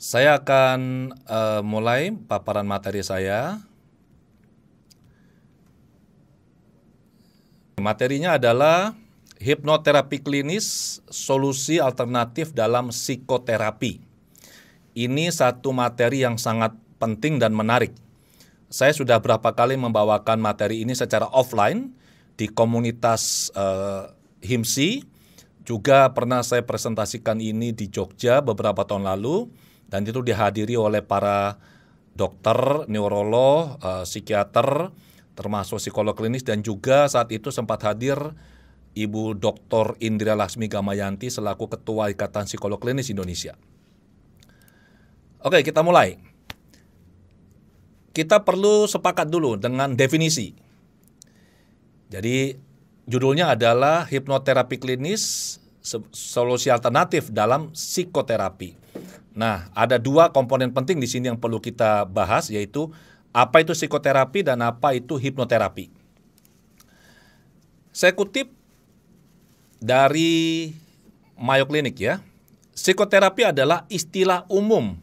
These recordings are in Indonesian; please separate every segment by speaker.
Speaker 1: Saya akan mulai paparan materi saya. Materinya adalah hipnoterapi klinis, solusi alternatif dalam psikoterapi. Ini satu materi yang sangat penting dan menarik. Saya sudah berapa kali membawakan materi ini secara offline di komunitas HIMSI. Juga pernah saya presentasikan ini di Jogja beberapa tahun lalu. Dan itu dihadiri oleh para dokter, neurolog, psikiater, termasuk psikolog klinis, dan juga saat itu sempat hadir Ibu Dr. Indira Laksmi Gamayanti selaku Ketua Ikatan Psikolog Klinis Indonesia. Oke, kita mulai. Kita perlu sepakat dulu dengan definisi. Jadi judulnya adalah hipnoterapi klinis, solusi alternatif dalam psikoterapi. Nah, ada dua komponen penting di sini yang perlu kita bahas, yaitu apa itu psikoterapi dan apa itu hipnoterapi. Saya kutip dari Mayo Clinic ya. Psikoterapi adalah istilah umum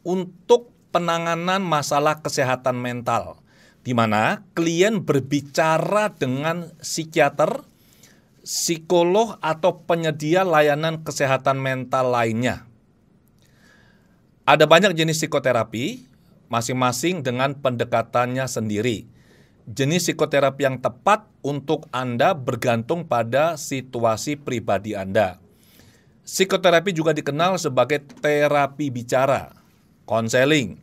Speaker 1: untuk penanganan masalah kesehatan mental, di mana klien berbicara dengan psikiater, psikolog atau penyedia layanan kesehatan mental lainnya. Ada banyak jenis psikoterapi, masing-masing dengan pendekatannya sendiri. Jenis psikoterapi yang tepat untuk Anda bergantung pada situasi pribadi Anda. Psikoterapi juga dikenal sebagai terapi bicara, konseling,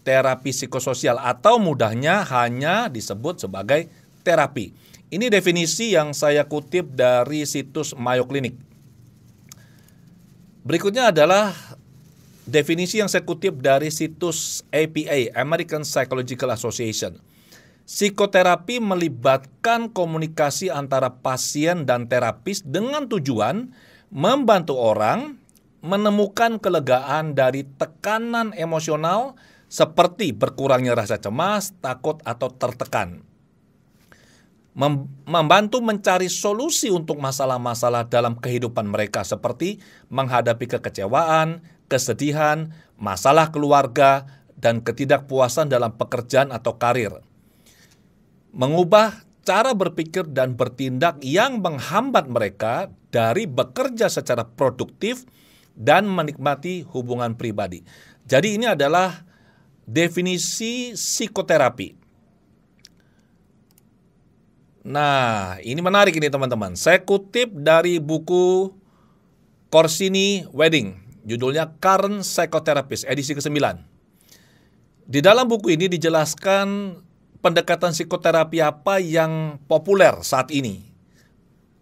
Speaker 1: terapi psikososial, atau mudahnya hanya disebut sebagai terapi. Ini definisi yang saya kutip dari situs Mayo Clinic. Berikutnya adalah definisi yang saya kutip dari situs APA, American Psychological Association. Psikoterapi melibatkan komunikasi antara pasien dan terapis dengan tujuan membantu orang menemukan kelegaan dari tekanan emosional seperti berkurangnya rasa cemas, takut, atau tertekan. Membantu mencari solusi untuk masalah-masalah dalam kehidupan mereka seperti menghadapi kekecewaan, kesedihan, masalah keluarga, dan ketidakpuasan dalam pekerjaan atau karir. Mengubah cara berpikir dan bertindak yang menghambat mereka dari bekerja secara produktif dan menikmati hubungan pribadi. Jadi ini adalah definisi psikoterapi. Nah, ini menarik ini teman-teman. Saya kutip dari buku Corsini Wedding, judulnya Current Psychotherapist, edisi ke-9. Di dalam buku ini dijelaskan pendekatan psikoterapi apa yang populer saat ini.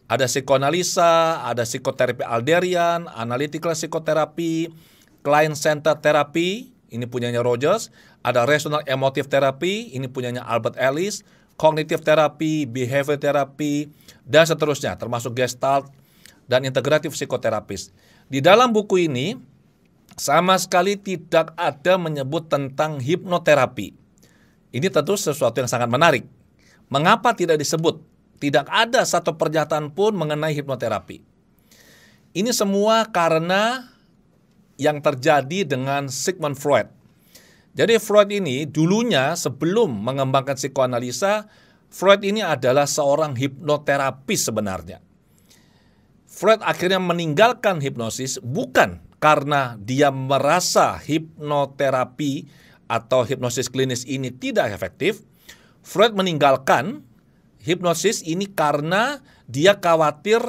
Speaker 1: Ada psikoanalisa, ada psikoterapi Alderian, analytical psikoterapi, client-centered therapy, ini punyanya Rogers, ada rational emotive therapy, ini punyanya Albert Ellis, cognitive therapy, behavior therapy, dan seterusnya, termasuk Gestalt dan integratif psikoterapis. Di dalam buku ini sama sekali tidak ada menyebut tentang hipnoterapi. Ini tentu sesuatu yang sangat menarik. Mengapa tidak disebut? Tidak ada satu pernyataan pun mengenai hipnoterapi. Ini semua karena yang terjadi dengan Sigmund Freud. Jadi Freud ini dulunya sebelum mengembangkan psikoanalisa, Freud ini adalah seorang hipnoterapis sebenarnya. Freud akhirnya meninggalkan hipnosis bukan karena dia merasa hipnoterapi atau hipnosis klinis ini tidak efektif. Freud meninggalkan hipnosis ini karena dia khawatir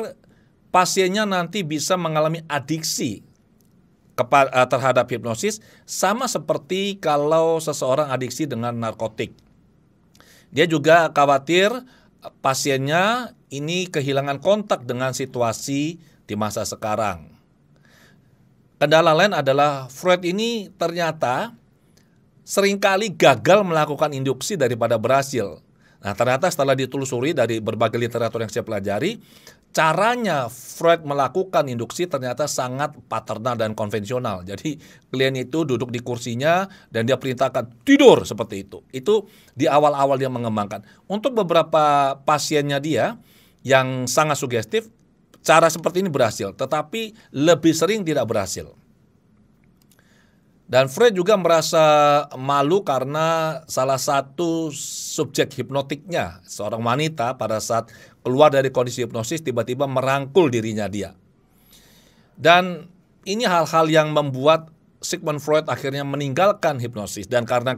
Speaker 1: pasiennya nanti bisa mengalami adiksi terhadap hipnosis, sama seperti kalau seseorang adiksi dengan narkotik. Dia juga khawatir pasiennya ini kehilangan kontak dengan situasi di masa sekarang. Kendala lain adalah Freud ini ternyata seringkali gagal melakukan induksi daripada berhasil. Nah, ternyata setelah ditelusuri dari berbagai literatur yang saya pelajari, caranya Freud melakukan induksi ternyata sangat paternal dan konvensional. Jadi klien itu duduk di kursinya dan dia perintahkan tidur seperti itu. Itu di awal-awal dia mengembangkan. Untuk beberapa pasiennya dia yang sangat sugestif, cara seperti ini berhasil, tetapi lebih sering tidak berhasil. Dan Freud juga merasa malu karena salah satu subjek hipnotiknya, seorang wanita pada saat keluar dari kondisi hipnosis tiba-tiba merangkul dirinya dia. Dan ini hal-hal yang membuat Sigmund Freud akhirnya meninggalkan hipnosis. Dan karena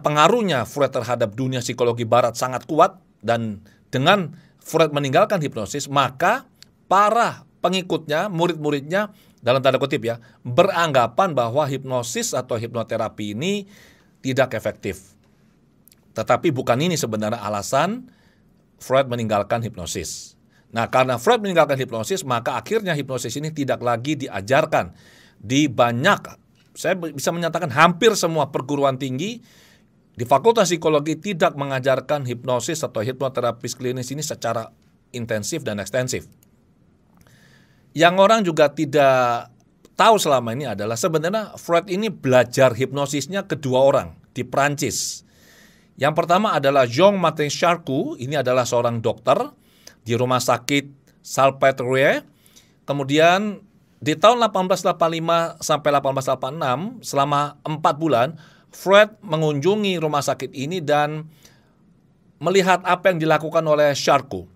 Speaker 1: pengaruhnya Freud terhadap dunia psikologi barat sangat kuat, dan dengan Freud meninggalkan hipnosis, maka para pengikutnya, murid-muridnya, dalam tanda kutip ya, beranggapan bahwa hipnosis atau hipnoterapi ini tidak efektif. Tetapi bukan ini sebenarnya alasan Freud meninggalkan hipnosis. Nah, karena Freud meninggalkan hipnosis, maka akhirnya hipnosis ini tidak lagi diajarkan di banyak, saya bisa menyatakan hampir semua perguruan tinggi di Fakultas Psikologi tidak mengajarkan hipnosis atau hipnoterapis klinis ini secara intensif dan ekstensif. Yang orang juga tidak tahu selama ini adalah sebenarnya Freud ini belajar hipnosisnya kedua orang di Prancis. Yang pertama adalah Jean-Martin Charcot, ini adalah seorang dokter di rumah sakit Salpêtrière. Kemudian di tahun 1885 sampai 1886, selama 4 bulan, Freud mengunjungi rumah sakit ini dan melihat apa yang dilakukan oleh Charcot.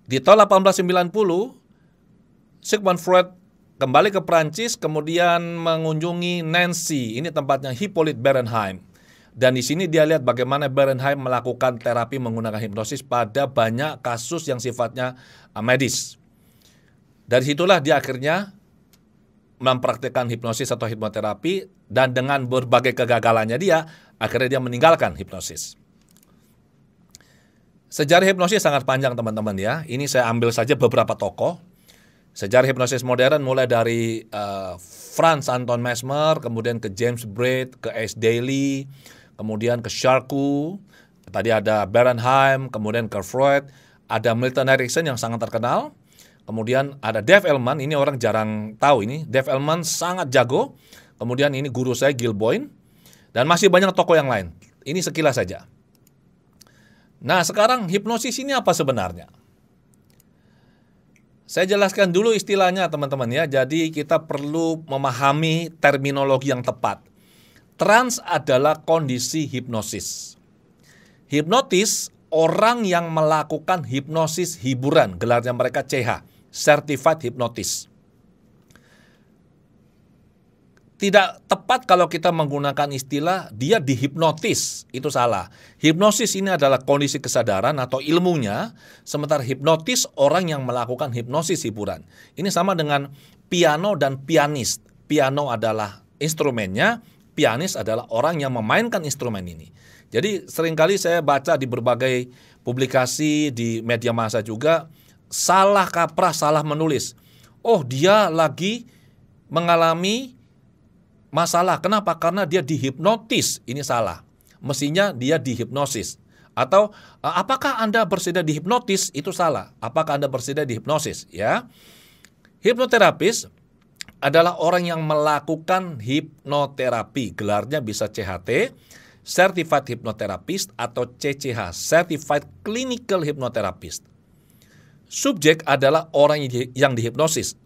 Speaker 1: Di tahun 1890, Sigmund Freud kembali ke Prancis, kemudian mengunjungi Nancy, ini tempatnya Hippolyte Bernheim. Dan di sini dia lihat bagaimana Bernheim melakukan terapi menggunakan hipnosis pada banyak kasus yang sifatnya medis. Dari situlah dia akhirnya mempraktikkan hipnosis atau hipnoterapi, dan dengan berbagai kegagalannya dia, akhirnya dia meninggalkan hipnosis. Sejarah hipnosis sangat panjang teman-teman ya. Ini saya ambil saja beberapa tokoh. Sejarah hipnosis modern mulai dari Franz Anton Mesmer, kemudian ke James Braid, ke Ace Daly, kemudian ke Charcot, tadi ada Bernheim, kemudian ke Freud, ada Milton Erickson yang sangat terkenal, kemudian ada Dave Elman, ini orang jarang tahu ini, Dave Elman sangat jago, kemudian ini guru saya Gil Boyne, dan masih banyak tokoh yang lain. Ini sekilas saja. Nah, sekarang hipnosis ini apa sebenarnya? Saya jelaskan dulu istilahnya teman-teman ya. Jadi kita perlu memahami terminologi yang tepat. Trans adalah kondisi hipnosis. Hipnotis, orang yang melakukan hipnosis hiburan, gelarnya mereka CH, Certified Hypnotist. Tidak tepat kalau kita menggunakan istilah dia dihipnotis, itu salah. Hipnosis ini adalah kondisi kesadaran atau ilmunya, sementara hipnotis orang yang melakukan hipnosis hiburan. Ini sama dengan piano dan pianis. Piano adalah instrumennya, pianis adalah orang yang memainkan instrumen ini. Jadi seringkali saya baca di berbagai publikasi di media massa juga, salah kaprah, salah menulis. Oh, dia lagi mengalami masalah. Kenapa? Karena dia dihipnotis. Ini salah. Mestinya dia dihipnosis. Atau apakah Anda bersedia dihipnotis? Itu salah. Apakah Anda bersedia dihipnosis? Ya. Hipnoterapis adalah orang yang melakukan hipnoterapi. Gelarnya bisa CHT, Certified Hypnotherapist, atau CCH, Certified Clinical Hypnotherapist. Subjek adalah orang yang dihipnosis.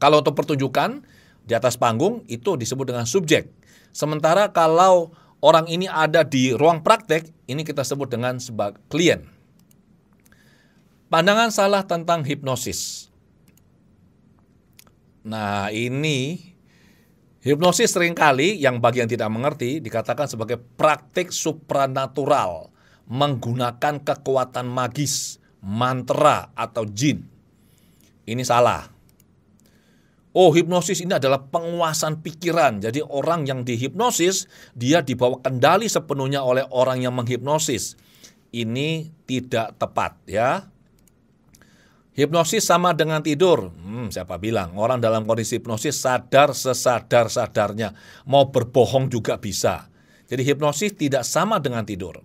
Speaker 1: Kalau untuk pertunjukan di atas panggung itu disebut dengan subjek. Sementara kalau orang ini ada di ruang praktek, ini kita sebut dengan sebagai klien. Pandangan salah tentang hipnosis. Nah, ini hipnosis seringkali yang bagi yang tidak mengerti dikatakan sebagai praktik supranatural menggunakan kekuatan magis, mantra atau jin. Ini salah. Oh, hipnosis ini adalah penguasaan pikiran. Jadi orang yang dihipnosis, dia dibawa kendali sepenuhnya oleh orang yang menghipnosis. Ini tidak tepat ya. Hipnosis sama dengan tidur. Siapa bilang? Orang dalam kondisi hipnosis sadar sesadar-sadarnya. Mau berbohong juga bisa. Jadi hipnosis tidak sama dengan tidur.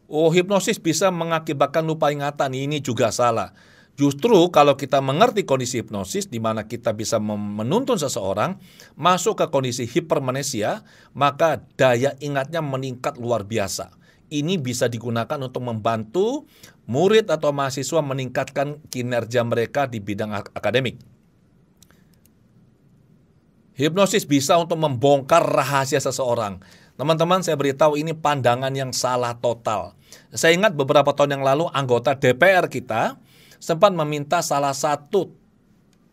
Speaker 1: Oh, hipnosis bisa mengakibatkan lupa ingatan. Ini juga salah. Justru kalau kita mengerti kondisi hipnosis di mana kita bisa menuntun seseorang masuk ke kondisi hipermnesia, maka daya ingatnya meningkat luar biasa. Ini bisa digunakan untuk membantu murid atau mahasiswa meningkatkan kinerja mereka di bidang akademik. Hipnosis bisa untuk membongkar rahasia seseorang. Teman-teman, saya beritahu ini pandangan yang salah total. Saya ingat beberapa tahun yang lalu anggota DPR kita sempat meminta salah satu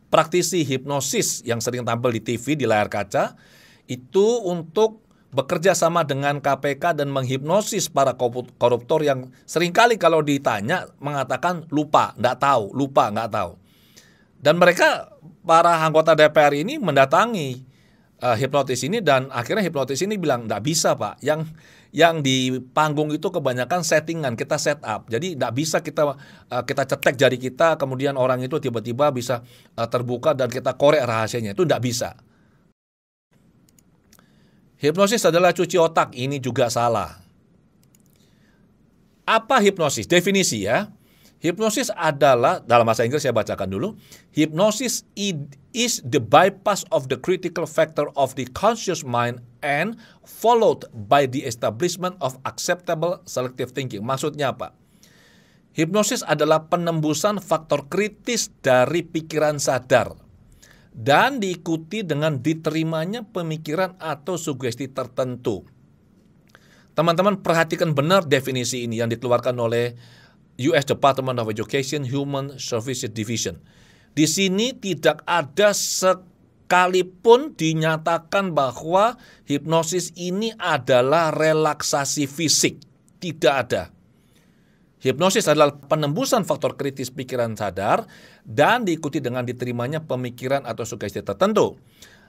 Speaker 1: praktisi hipnosis yang sering tampil di TV di layar kaca itu untuk bekerja sama dengan KPK dan menghipnosis para koruptor yang seringkali kalau ditanya mengatakan lupa, nggak tahu. Dan mereka, para anggota DPR ini mendatangi hipnotis ini dan akhirnya hipnotis ini bilang, nggak bisa Pak, yang di panggung itu kebanyakan settingan, kita set up. Jadi nggak bisa kita cetek jari kita, kemudian orang itu tiba-tiba bisa terbuka dan kita korek rahasianya, itu nggak bisa. Hipnosis adalah cuci otak, ini juga salah. Apa hipnosis? Definisi ya. Hipnosis adalah, dalam bahasa Inggris saya bacakan dulu. Hypnosis is the bypass of the critical factor of the conscious mind and followed by the establishment of acceptable selective thinking. Maksudnya apa? Hipnosis adalah penembusan faktor kritis dari pikiran sadar dan diikuti dengan diterimanya pemikiran atau sugesti tertentu. Teman-teman perhatikan benar definisi ini yang dikeluarkan oleh US Department of Education Human Services Division. Di sini tidak ada sekalipun dinyatakan bahwa hipnosis ini adalah relaksasi fisik. Tidak ada. Hipnosis adalah penembusan faktor kritis pikiran sadar dan diikuti dengan diterimanya pemikiran atau sugesti tertentu.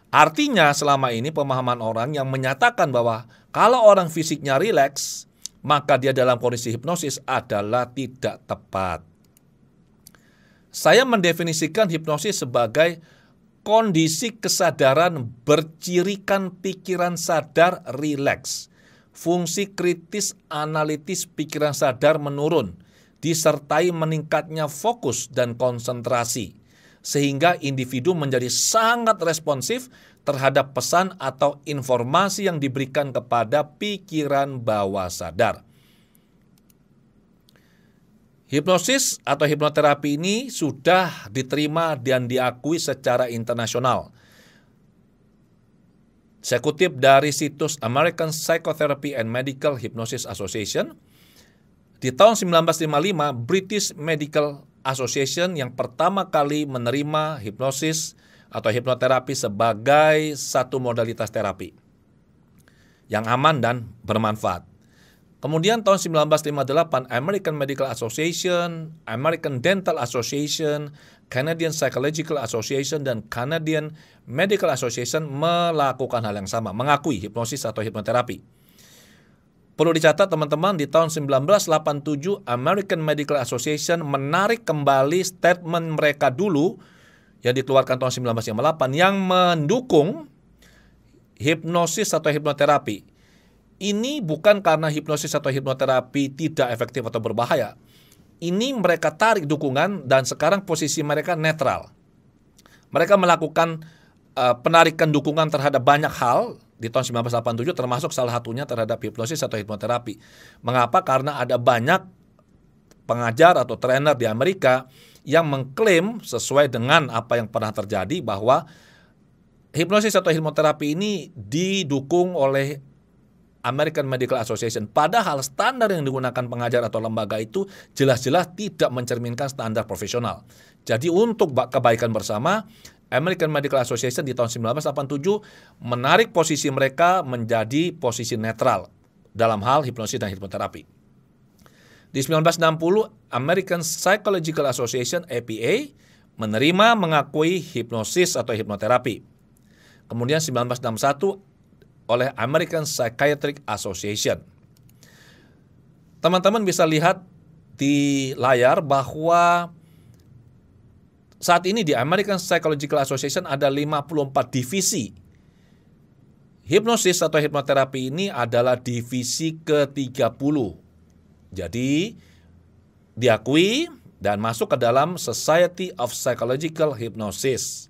Speaker 1: Artinya selama ini pemahaman orang yang menyatakan bahwa kalau orang fisiknya rileks, maka dia dalam kondisi hipnosis adalah tidak tepat. Saya mendefinisikan hipnosis sebagai kondisi kesadaran bercirikan pikiran sadar rileks. Fungsi kritis analitis pikiran sadar menurun, disertai meningkatnya fokus dan konsentrasi, sehingga individu menjadi sangat responsif terhadap pesan atau informasi yang diberikan kepada pikiran bawah sadar. Hipnosis atau hipnoterapi ini sudah diterima dan diakui secara internasional. Saya kutip dari situs American Psychotherapy and Medical Hypnosis Association. Di tahun 1955, British Medical Association yang pertama kali menerima hipnosis atau hipnoterapi sebagai satu modalitas terapi yang aman dan bermanfaat. Kemudian tahun 1958, American Medical Association, American Dental Association, Canadian Psychological Association, dan Canadian Medical Association melakukan hal yang sama, mengakui hipnosis atau hipnoterapi. Perlu dicatat teman-teman, di tahun 1987, American Medical Association menarik kembali statement mereka dulu yang dikeluarkan tahun 1958 yang mendukung hipnosis atau hipnoterapi. Ini bukan karena hipnosis atau hipnoterapi tidak efektif atau berbahaya. Ini mereka tarik dukungan dan sekarang posisi mereka netral. Mereka melakukan penarikan dukungan terhadap banyak hal di tahun 1987 termasuk salah satunya terhadap hipnosis atau hipnoterapi. Mengapa? Karena ada banyak pengajar atau trainer di Amerika yang mengklaim sesuai dengan apa yang pernah terjadi bahwa hipnosis atau hipnoterapi ini didukung oleh American Medical Association. Padahal standar yang digunakan pengajar atau lembaga itu jelas-jelas tidak mencerminkan standar profesional. Jadi untuk kebaikan bersama, American Medical Association di tahun 1987 menarik posisi mereka menjadi posisi netral dalam hal hipnosis dan hipnoterapi. Di 1960, American Psychological Association APA menerima mengakui hipnosis atau hipnoterapi. Kemudian 1961 oleh American Psychiatric Association. Teman-teman bisa lihat di layar bahwa saat ini di American Psychological Association ada 54 divisi. Hipnosis atau hipnoterapi ini adalah divisi ke-30. Jadi diakui dan masuk ke dalam Society of Psychological Hypnosis.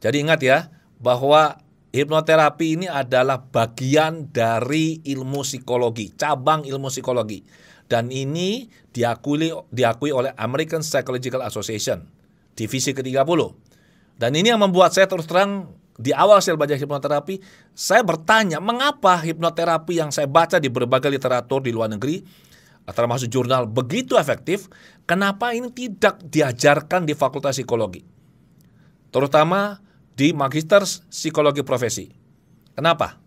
Speaker 1: Jadi ingat ya bahwa hipnoterapi ini adalah bagian dari ilmu psikologi, cabang ilmu psikologi. Dan ini diakui oleh American Psychological Association, divisi ke-30. Dan ini yang membuat saya terus terang di awal saya belajar hipnoterapi, saya bertanya mengapa hipnoterapi yang saya baca di berbagai literatur di luar negeri, termasuk jurnal, begitu efektif, kenapa ini tidak diajarkan di Fakultas Psikologi, terutama di Magister Psikologi Profesi. Kenapa?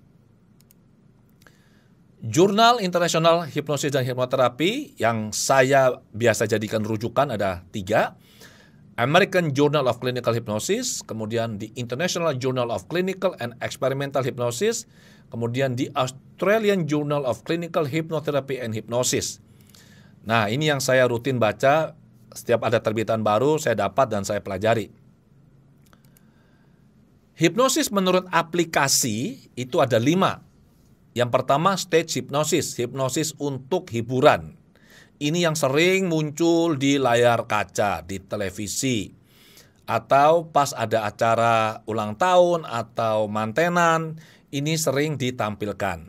Speaker 1: Jurnal Internasional Hipnosis dan Hipnoterapi yang saya biasa jadikan rujukan ada 3. American Journal of Clinical Hypnosis, kemudian di International Journal of Clinical and Experimental Hypnosis, kemudian di Australian Journal of Clinical Hypnotherapy and Hypnosis. Nah, ini yang saya rutin baca, setiap ada terbitan baru saya dapat dan saya pelajari. Hipnosis menurut aplikasi itu ada 5. Yang pertama stage hypnosis, hipnosis untuk hiburan. Ini yang sering muncul di layar kaca, di televisi, atau pas ada acara ulang tahun atau mantenan, ini sering ditampilkan.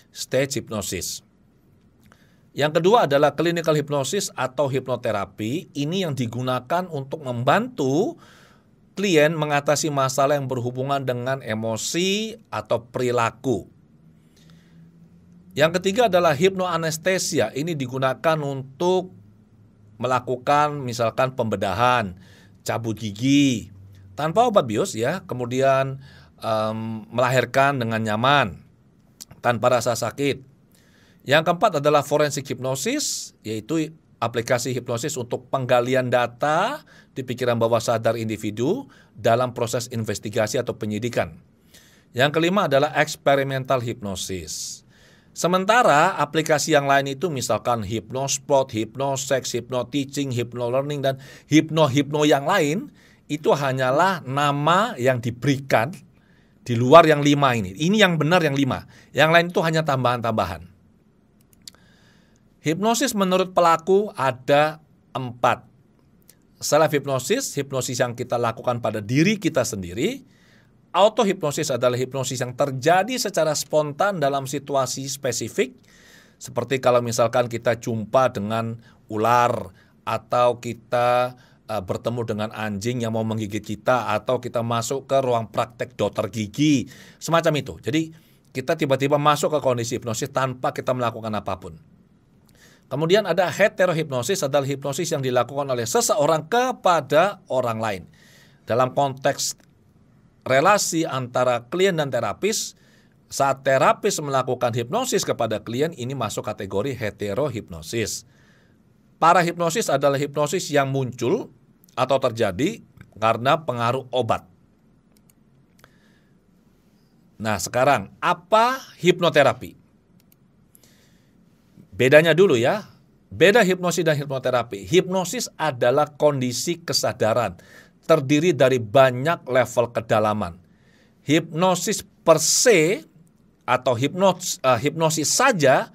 Speaker 1: Stage hypnosis. Yang kedua adalah clinical hypnosis atau hipnoterapi. Ini yang digunakan untuk membantu klien mengatasi masalah yang berhubungan dengan emosi atau perilaku. Yang ketiga adalah hipnoanestesia. Ini digunakan untuk melakukan misalkan pembedahan, cabut gigi tanpa obat bius ya, kemudian melahirkan dengan nyaman tanpa rasa sakit. Yang keempat adalah forensic hypnosis, yaitu aplikasi hipnosis untuk penggalian data di pikiran bawah sadar individu dalam proses investigasi atau penyidikan. Yang kelima adalah experimental hypnosis. Sementara aplikasi yang lain itu misalkan Hypnospot, Hypnosex, Hypnoteaching, Hypnolearning, dan Hypno yang lain itu hanyalah nama yang diberikan di luar yang 5 ini. Ini yang benar yang 5. Yang lain itu hanya tambahan-tambahan. Hipnosis menurut pelaku ada 4. Self-hipnosis, hipnosis yang kita lakukan pada diri kita sendiri. Auto-hipnosis adalah hipnosis yang terjadi secara spontan dalam situasi spesifik. Seperti kalau misalkan kita jumpa dengan ular, atau kita bertemu dengan anjing yang mau menggigit kita, atau kita masuk ke ruang praktek dokter gigi, semacam itu. Jadi kita tiba-tiba masuk ke kondisi hipnosis tanpa kita melakukan apapun. Kemudian ada heterohipnosis, adalah hipnosis yang dilakukan oleh seseorang kepada orang lain. Dalam konteks relasi antara klien dan terapis, saat terapis melakukan hipnosis kepada klien, ini masuk kategori heterohipnosis. Parahipnosis adalah hipnosis yang muncul atau terjadi karena pengaruh obat. Nah, sekarang apa hipnoterapi? Bedanya dulu ya. Beda hipnosis dan hipnoterapi. Hipnosis adalah kondisi kesadaran, terdiri dari banyak level kedalaman. Hipnosis per se atau hipnosis saja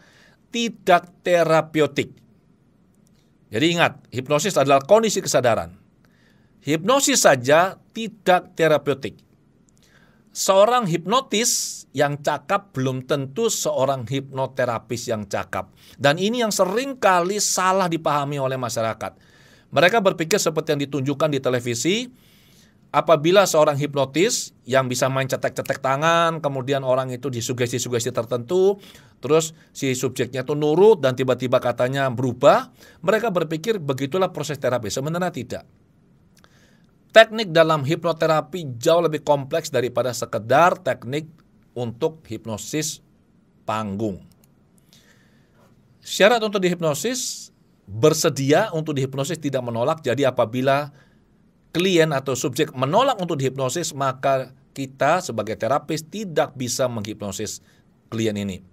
Speaker 1: tidak terapeutik. Jadi ingat, hipnosis adalah kondisi kesadaran. Hipnosis saja tidak terapeutik. Seorang hipnotis yang cakap belum tentu seorang hipnoterapis yang cakap. Dan ini yang sering kali salah dipahami oleh masyarakat. Mereka berpikir seperti yang ditunjukkan di televisi, apabila seorang hipnotis yang bisa main cetek-cetek tangan, kemudian orang itu disugesti-sugesti tertentu, terus si subjeknya itu nurut dan tiba-tiba katanya berubah, mereka berpikir begitulah proses terapi. Sebenarnya tidak. Teknik dalam hipnoterapi jauh lebih kompleks daripada sekedar teknik untuk hipnosis panggung. Syarat untuk dihipnosis, bersedia untuk dihipnosis, tidak menolak. Jadi apabila klien atau subjek menolak untuk dihipnosis, maka kita sebagai terapis tidak bisa menghipnosis klien ini.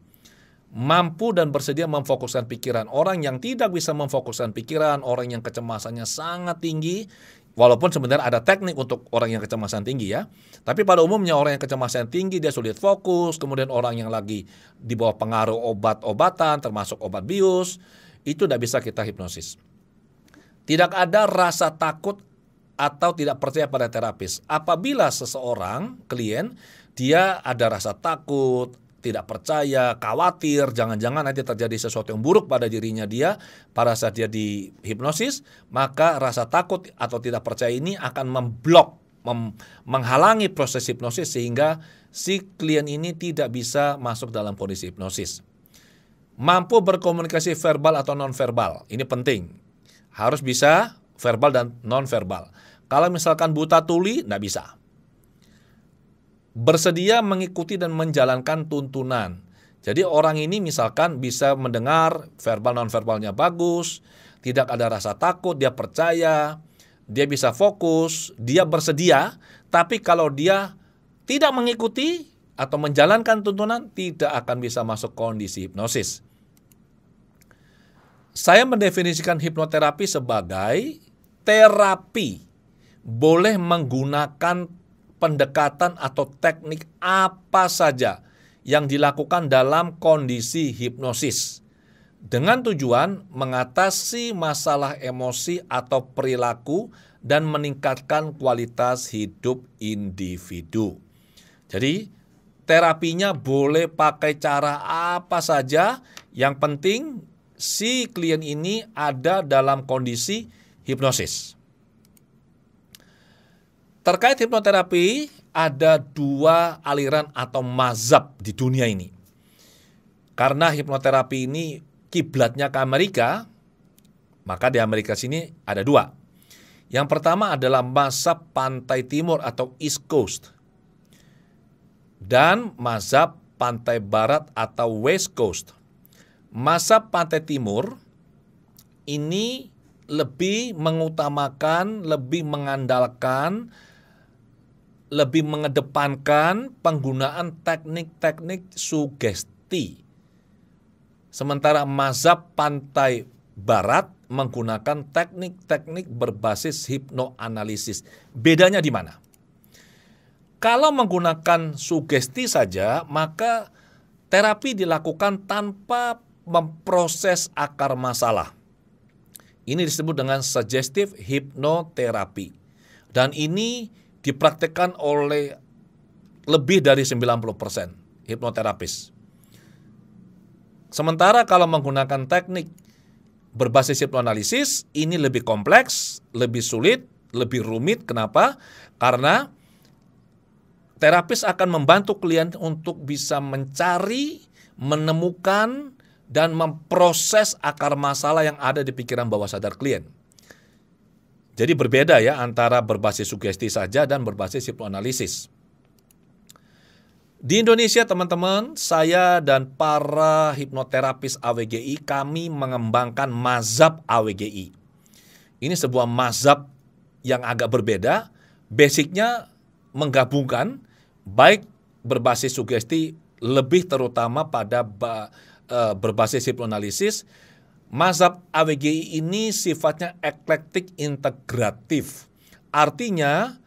Speaker 1: Mampu dan bersedia memfokuskan pikiran. Orang yang tidak bisa memfokuskan pikiran, orang yang kecemasannya sangat tinggi, walaupun sebenarnya ada teknik untuk orang yang kecemasan tinggi ya. Tapi pada umumnya orang yang kecemasan tinggi dia sulit fokus. Kemudian orang yang lagi di bawah pengaruh obat-obatan termasuk obat bius, itu tidak bisa kita hipnosis. Tidak ada rasa takut atau tidak percaya pada terapis. Apabila seseorang, klien, dia ada rasa takut, tidak percaya, khawatir, jangan-jangan nanti terjadi sesuatu yang buruk pada dirinya dia pada saat dia dihipnosis, maka rasa takut atau tidak percaya ini akan menghalangi proses hipnosis sehingga si klien ini tidak bisa masuk dalam kondisi hipnosis. Mampu berkomunikasi verbal atau non-verbal, ini penting. Harus bisa verbal dan non-verbal. Kalau misalkan buta tuli, nggak bisa. Bersedia mengikuti dan menjalankan tuntunan. Jadi orang ini misalkan bisa mendengar, verbal non-verbalnya bagus, tidak ada rasa takut, dia percaya, dia bisa fokus, dia bersedia, tapi kalau dia tidak mengikuti atau menjalankan tuntunan, tidak akan bisa masuk kondisi hipnosis. Saya mendefinisikan hipnoterapi sebagai terapi. Boleh menggunakan pendekatan atau teknik apa saja yang dilakukan dalam kondisi hipnosis dengan tujuan mengatasi masalah emosi atau perilaku dan meningkatkan kualitas hidup individu. Jadi terapinya boleh pakai cara apa saja, yang penting si klien ini ada dalam kondisi hipnosis. Terkait hipnoterapi, ada 2 aliran atau mazhab di dunia ini. Karena hipnoterapi ini kiblatnya ke Amerika, maka di Amerika sini ada 2. Yang pertama adalah mazhab pantai timur atau East Coast. Dan mazhab pantai barat atau West Coast. Mazhab pantai timur ini lebih mengutamakan, lebih mengandalkan, lebih mengedepankan penggunaan teknik-teknik sugesti. Sementara mazhab pantai barat menggunakan teknik-teknik berbasis hipnoanalisis. Bedanya di mana? Kalau menggunakan sugesti saja, maka terapi dilakukan tanpa memproses akar masalah. Ini disebut dengan suggestive hypnotherapy. Dan ini dipraktikkan oleh lebih dari 90% hipnoterapis. Sementara kalau menggunakan teknik berbasis hipnoanalisis, ini lebih kompleks, lebih sulit, lebih rumit. Kenapa? Karena terapis akan membantu klien untuk bisa mencari, menemukan, dan memproses akar masalah yang ada di pikiran bawah sadar klien. Jadi berbeda ya antara berbasis sugesti saja dan berbasis hipnoanalisis. Di Indonesia teman-teman, saya dan para hipnoterapis AWGI, kami mengembangkan mazhab AWGI. Ini sebuah mazhab yang agak berbeda, basicnya menggabungkan baik berbasis sugesti, lebih terutama pada berbasis hipnoanalisis. Mazhab AWGI ini sifatnya eklektik integratif. Artinya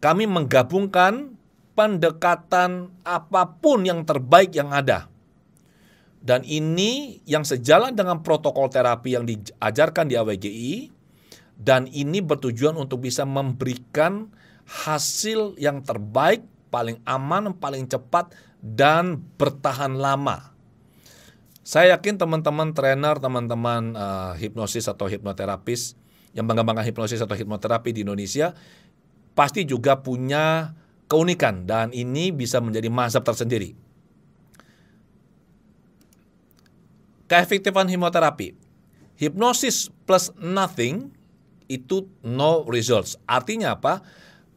Speaker 1: kami menggabungkan pendekatan apapun yang terbaik yang ada. Dan ini yang sejalan dengan protokol terapi yang diajarkan di AWGI, dan ini bertujuan untuk bisa memberikan hasil yang terbaik, paling aman, paling cepat, dan bertahan lama. Saya yakin teman-teman trainer, teman-teman hipnosis atau hipnoterapis yang mengembangkan hipnosis atau hipnoterapi di Indonesia pasti juga punya keunikan, dan ini bisa menjadi mazhab tersendiri. Keefektifan hipnoterapi. Hipnosis plus nothing itu no results. Artinya apa?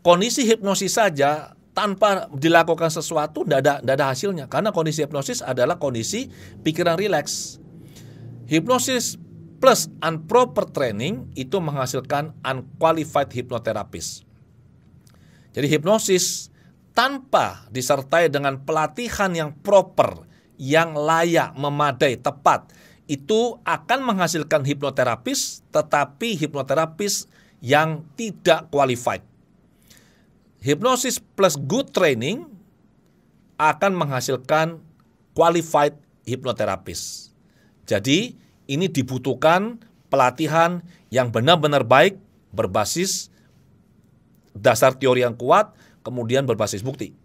Speaker 1: Kondisi hipnosis saja tanpa dilakukan sesuatu tidak ada hasilnya. Karena kondisi hipnosis adalah kondisi pikiran rileks. Hipnosis plus improper training itu menghasilkan unqualified hypnotherapist. Jadi hipnosis tanpa disertai dengan pelatihan yang proper, yang layak, memadai, tepat, itu akan menghasilkan hipnoterapis, tetapi hipnoterapis yang tidak qualified. Hipnosis plus good training akan menghasilkan qualified hipnoterapis. Jadi ini dibutuhkan pelatihan yang benar-benar baik, berbasis dasar teori yang kuat, kemudian berbasis bukti.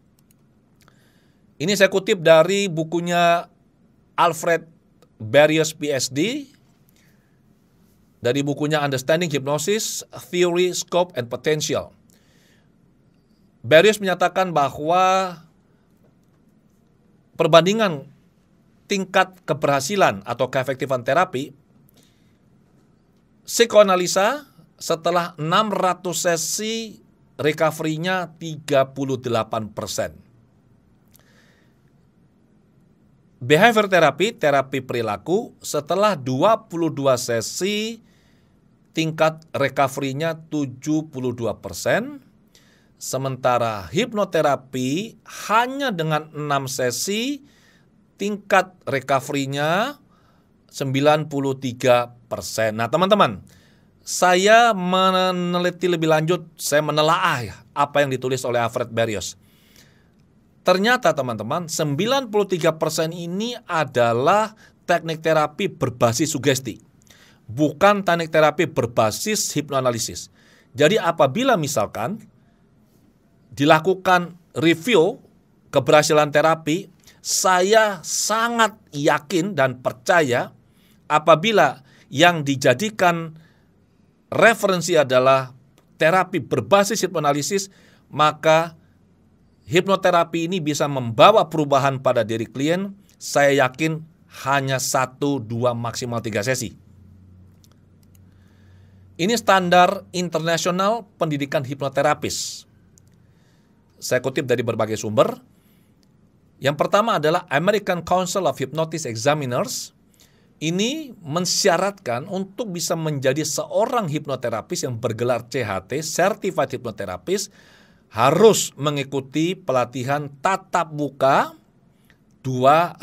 Speaker 1: Ini saya kutip dari bukunya Alfred Barrios PhD, dari bukunya Understanding Hypnosis, Theory, Scope, and Potential. Barrios menyatakan bahwa perbandingan tingkat keberhasilan atau keefektifan terapi psikoanalisa setelah 600 sesi recovery-nya 38%. Behavior terapi, terapi perilaku setelah 22 sesi tingkat recovery-nya 72%. Sementara hipnoterapi hanya dengan 6 sesi tingkat recovery-nya 93%. Nah, teman-teman, saya meneliti lebih lanjut, saya menelaah apa yang ditulis oleh Alfred Barrios. Ternyata teman-teman, 93% ini adalah teknik terapi berbasis sugesti, bukan teknik terapi berbasis hipnoanalisis. Jadi apabila misalkan dilakukan review keberhasilan terapi, saya sangat yakin dan percaya apabila yang dijadikan referensi adalah terapi berbasis hipnoanalisis, maka hipnoterapi ini bisa membawa perubahan pada diri klien. Saya yakin hanya 1, 2, maksimal 3 sesi. Ini standar internasional pendidikan hipnoterapis. Saya kutip dari berbagai sumber. Yang pertama adalah American Council of Hypnosis Examiners. Ini mensyaratkan untuk bisa menjadi seorang hipnoterapis yang bergelar CHT, Certified Hypnotherapist, harus mengikuti pelatihan tatap muka 200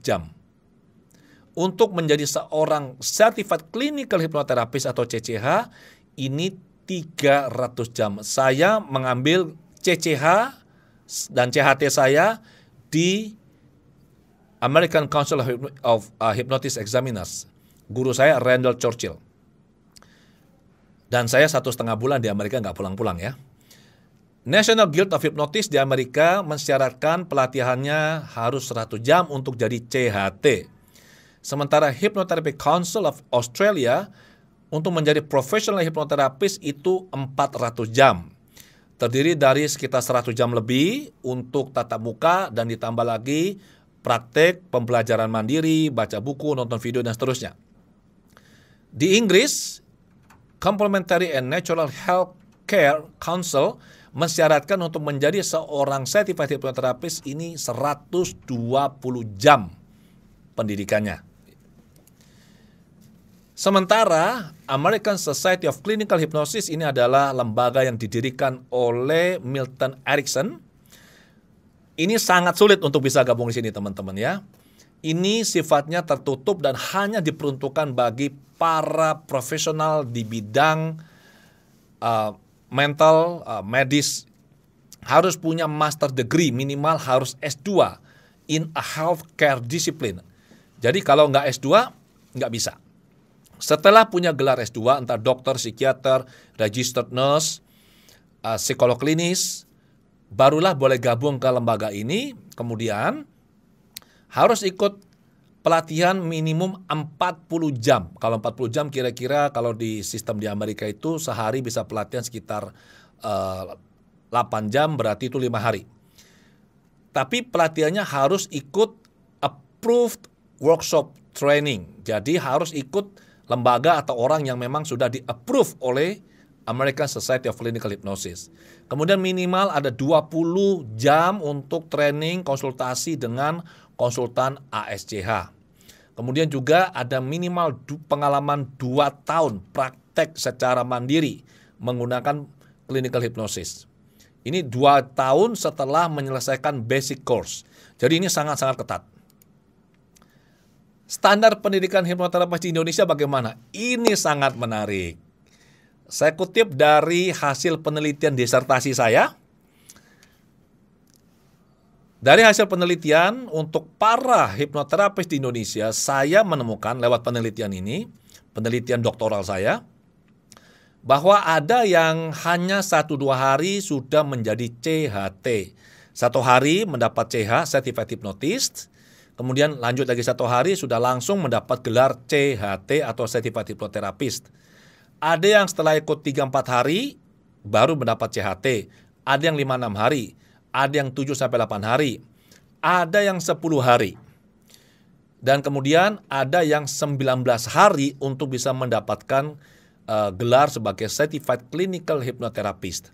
Speaker 1: jam. Untuk menjadi seorang Certified Clinical Hypnotherapist atau CCH, ini 300 jam. Saya mengambil CCH dan CHT saya di American Council of Hypnosis Examiners. Guru saya Randall Churchill. Dan saya 1,5 bulan di Amerika nggak pulang-pulang ya. National Guild of Hypnotists di Amerika mensyaratkan pelatihannya harus 100 jam untuk jadi CHT. Sementara Hypnotherapy Council of Australia untuk menjadi professional hypnotherapist itu 400 jam. Terdiri dari sekitar 100 jam lebih untuk tatap muka dan ditambah lagi praktek, pembelajaran mandiri, baca buku, nonton video, dan seterusnya. Di Inggris, Complementary and Natural Health Care Council mensyaratkan untuk menjadi seorang certified hypnotherapist ini 120 jam pendidikannya. Sementara American Society of Clinical Hypnosis ini adalah lembaga yang didirikan oleh Milton Erickson. Ini sangat sulit untuk bisa gabung di sini teman-teman ya. Ini sifatnya tertutup dan hanya diperuntukkan bagi para profesional di bidang mental, medis. Harus punya master degree, minimal harus S2 in a healthcare discipline. Jadi kalau nggak S2, nggak bisa. Setelah punya gelar S2, entah dokter, psikiater, registered nurse, psikolog klinis, barulah boleh gabung ke lembaga ini. Kemudian harus ikut pelatihan minimum 40 jam. Kalau 40 jam kira-kira kalau di sistem di Amerika itu sehari bisa pelatihan sekitar 8 jam, berarti itu 5 hari. Tapi pelatihannya harus ikut approved workshop training. Jadi harus ikut lembaga atau orang yang memang sudah di-approve oleh American Society of Clinical Hypnosis. Kemudian minimal ada 20 jam untuk training konsultasi dengan konsultan ASCH. Kemudian juga ada minimal pengalaman 2 tahun praktek secara mandiri menggunakan clinical hypnosis. Ini 2 tahun setelah menyelesaikan basic course. Jadi ini sangat-sangat ketat. Standar pendidikan hipnoterapis di Indonesia bagaimana? Ini sangat menarik. Saya kutip dari hasil penelitian disertasi saya. Dari hasil penelitian untuk para hipnoterapis di Indonesia, saya menemukan lewat penelitian ini, penelitian doktoral saya, bahwa ada yang hanya 1-2 hari sudah menjadi CHT. 1 hari mendapat CH, Certified Hypnotist. Kemudian lanjut lagi 1 hari sudah langsung mendapat gelar CHT atau Certified Hypnotherapist. Ada yang setelah ikut 3-4 hari baru mendapat CHT. ada yang 5-6 hari, ada yang 7-8 hari, ada yang 10 hari. Dan kemudian ada yang 19 hari untuk bisa mendapatkan gelar sebagai Certified Clinical Hypnotherapist.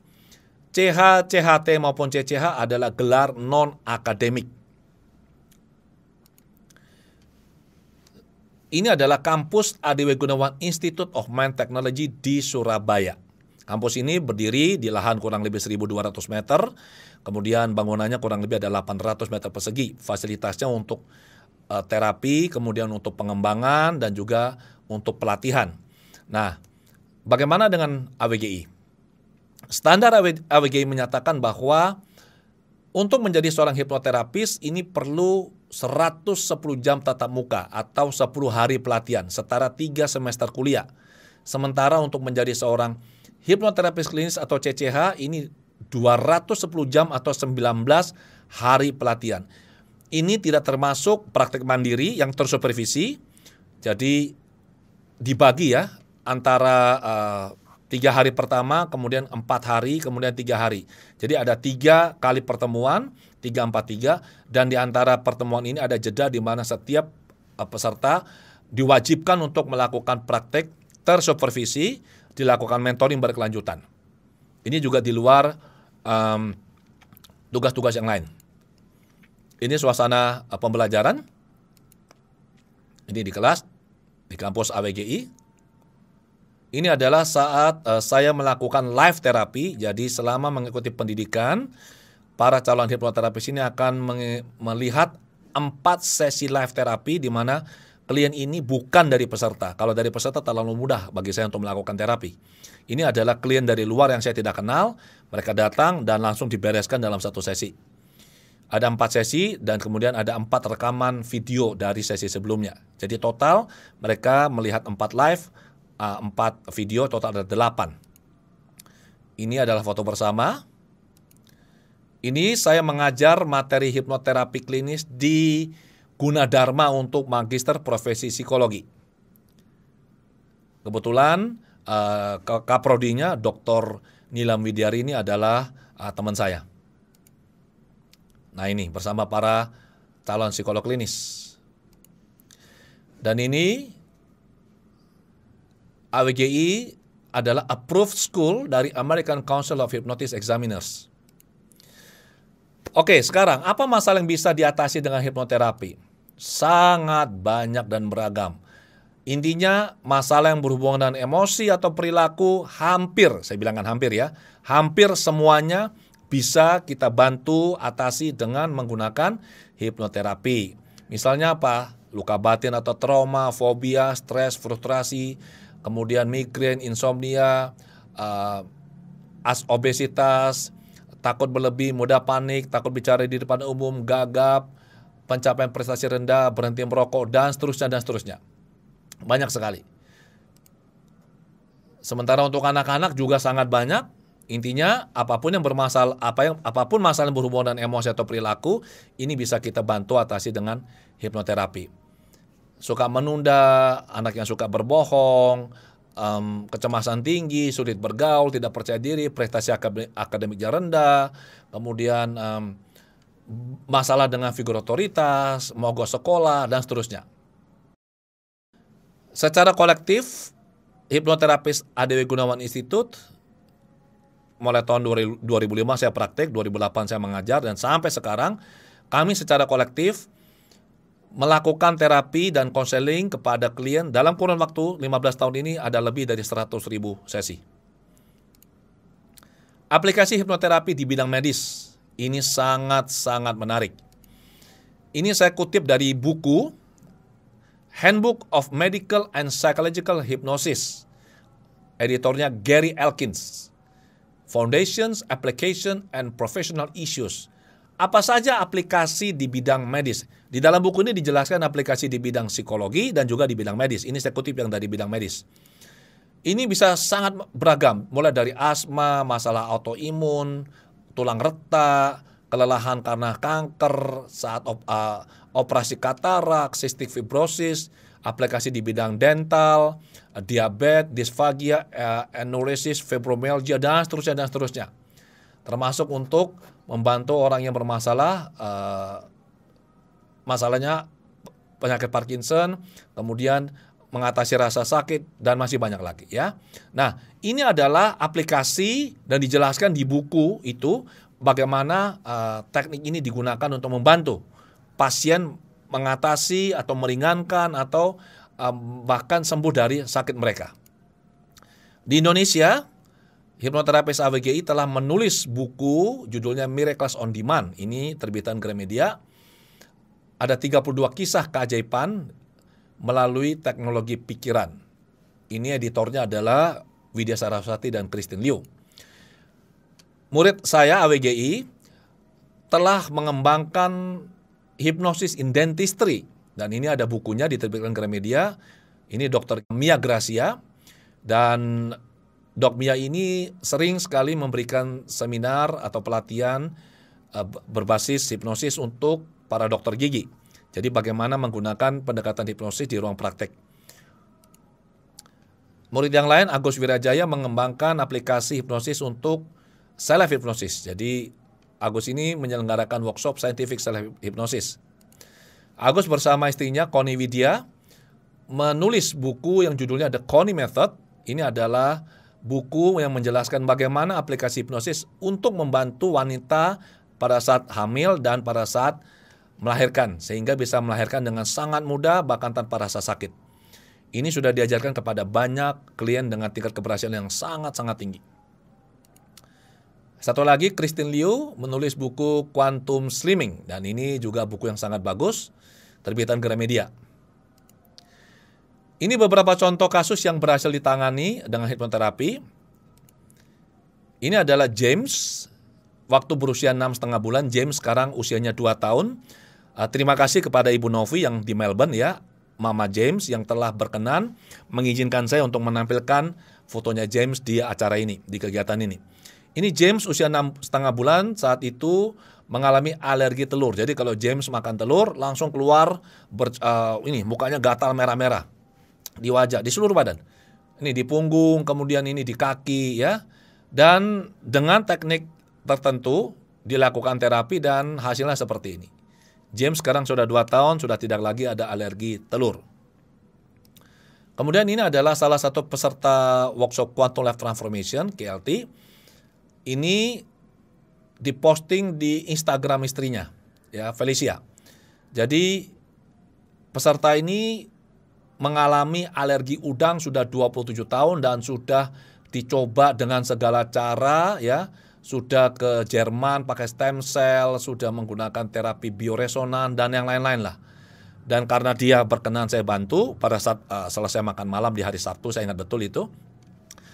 Speaker 1: CH, CHT maupun CCH adalah gelar non-akademik. Ini adalah kampus ADW Gunawan Institute of Mind Technology di Surabaya. Kampus ini berdiri di lahan kurang lebih 1.200 meter, kemudian bangunannya kurang lebih ada 800 meter persegi. Fasilitasnya untuk terapi, kemudian untuk pengembangan, dan juga untuk pelatihan. Nah, bagaimana dengan AWGI? Standar AWGI menyatakan bahwa untuk menjadi seorang hipnoterapis ini perlu 110 jam tatap muka atau 10 hari pelatihan, setara 3 semester kuliah. Sementara untuk menjadi seorang hipnoterapis klinis atau CCH ini 210 jam atau 19 hari pelatihan. Ini tidak termasuk praktik mandiri yang tersupervisi, jadi dibagi ya antara 3 hari pertama, kemudian 4 hari, kemudian 3 hari. Jadi ada 3 kali pertemuan, 3-4-3, dan di antara pertemuan ini ada jeda di mana setiap peserta diwajibkan untuk melakukan praktik tersupervisi, dilakukan mentoring berkelanjutan. Ini juga di luar tugas-tugas yang lain. Ini suasana pembelajaran. Ini di kelas, di kampus AWGI. Ini adalah saat saya melakukan live terapi. Jadi selama mengikuti pendidikan, para calon hipnoterapis ini akan melihat 4 sesi live terapi di mana klien ini bukan dari peserta. Kalau dari peserta terlalu mudah bagi saya untuk melakukan terapi. Ini adalah klien dari luar yang saya tidak kenal. Mereka datang dan langsung dibereskan dalam 1 sesi. Ada 4 sesi dan kemudian ada 4 rekaman video dari sesi sebelumnya. Jadi total mereka melihat 4 live, 4 video, total ada 8. Ini adalah foto bersama. Ini saya mengajar materi hipnoterapi klinis di Gunadarma untuk Magister Profesi Psikologi. Kebetulan Kaprodinya Dr. Nilam Widyari ini adalah teman saya. Nah ini bersama para calon psikolog klinis. Dan ini AWGI adalah approved school dari American Council of Hypnosis Examiners. Oke, sekarang apa masalah yang bisa diatasi dengan hipnoterapi? Sangat banyak dan beragam. Intinya masalah yang berhubungan dengan emosi atau perilaku hampir, saya bilang hampir ya, hampir semuanya bisa kita bantu atasi dengan menggunakan hipnoterapi. Misalnya apa? Luka batin atau trauma, fobia, stres, frustrasi, kemudian migrain, insomnia, obesitas, takut berlebih, mudah panik, takut bicara di depan umum, gagap, pencapaian prestasi rendah, berhenti merokok, dan seterusnya, dan seterusnya. Banyak sekali. Sementara untuk anak-anak juga sangat banyak. Intinya apapun yang bermasalah, apapun masalah yang berhubungan dengan emosi atau perilaku, ini bisa kita bantu atasi dengan hipnoterapi. Suka menunda, anak yang suka berbohong, kecemasan tinggi, sulit bergaul, tidak percaya diri, prestasi akademiknya rendah, kemudian masalah dengan figur otoritas, mogok sekolah, dan seterusnya. Secara kolektif, hipnoterapis ADW Gunawan Institute mulai tahun 2005 saya praktek, 2008 saya mengajar, dan sampai sekarang kami secara kolektif melakukan terapi dan konseling kepada klien dalam kurun waktu 15 tahun ini ada lebih dari 100.000 sesi. Aplikasi hipnoterapi di bidang medis ini sangat-sangat menarik. Ini saya kutip dari buku Handbook of Medical and Psychological Hypnosis, editornya Gary Elkins. Foundations, Application, and Professional Issues. Apa saja aplikasi di bidang medis? Di dalam buku ini dijelaskan aplikasi di bidang psikologi dan juga di bidang medis. Ini saya kutip yang dari bidang medis. Ini bisa sangat beragam, mulai dari asma, masalah autoimun, tulang retak, kelelahan karena kanker, saat operasi katarak, cystic fibrosis, aplikasi di bidang dental, diabetes, disfagia, enuresis, fibromyalgia, dan seterusnya, dan seterusnya. termasuk untuk membantu orang yang bermasalah, masalahnya penyakit Parkinson, kemudian mengatasi rasa sakit, dan masih banyak lagi ya. Nah, ini adalah aplikasi dan dijelaskan di buku itu bagaimana teknik ini digunakan untuk membantu pasien mengatasi atau meringankan atau bahkan sembuh dari sakit mereka. Di Indonesia, hipnoterapis AWGI telah menulis buku judulnya Miracles on Demand. Ini terbitan Gramedia. Ada 32 kisah keajaiban melalui teknologi pikiran. Ini editornya adalah Widya Saraswati dan Christine Liu. Murid saya AWGI telah mengembangkan hipnosis in dentistry, dan ini ada bukunya diterbitkan Gramedia. Ini Dr. Mia Gracia, dan Dok Mia ini sering sekali memberikan seminar atau pelatihan berbasis hipnosis untuk para dokter gigi. Jadi bagaimana menggunakan pendekatan hipnosis di ruang praktek. Murid yang lain, Agus Wirajaya, mengembangkan aplikasi hipnosis untuk self hipnosis. Jadi Agus ini menyelenggarakan workshop scientific self hipnosis. Agus bersama istrinya Connie Widya menulis buku yang judulnya The Connie Method. Ini adalah buku yang menjelaskan bagaimana aplikasi hipnosis untuk membantu wanita pada saat hamil dan pada saat melahirkan, sehingga bisa melahirkan dengan sangat mudah bahkan tanpa rasa sakit. Ini sudah diajarkan kepada banyak klien dengan tingkat keberhasilan yang sangat-sangat tinggi. Satu lagi, Christine Liu menulis buku Quantum Slimming, dan ini juga buku yang sangat bagus, terbitan Gramedia. Ini beberapa contoh kasus yang berhasil ditangani dengan hipnoterapi. Ini adalah James, waktu berusia 6,5 bulan, James sekarang usianya 2 tahun. Terima kasih kepada Ibu Novi yang di Melbourne ya, Mama James yang telah berkenan mengizinkan saya untuk menampilkan fotonya James di acara ini, di kegiatan ini. Ini James usia 6,5 bulan, saat itu mengalami alergi telur. Jadi kalau James makan telur langsung keluar ini mukanya gatal merah-merah di wajah, di seluruh badan. Ini di punggung, kemudian ini di kaki ya. Dan dengan teknik tertentu dilakukan terapi dan hasilnya seperti ini. James sekarang sudah 2 tahun, sudah tidak lagi ada alergi telur. Kemudian ini adalah salah satu peserta workshop Quantum Life Transformation, QLT. Ini diposting di Instagram istrinya, ya, Felicia. Jadi peserta ini mengalami alergi udang sudah 27 tahun dan sudah dicoba dengan segala cara ya. Sudah ke Jerman pakai stem cell, sudah menggunakan terapi bioresonan dan yang lain-lain lah. Dan karena dia berkenan saya bantu pada saat selesai makan malam di hari Sabtu, saya ingat betul itu.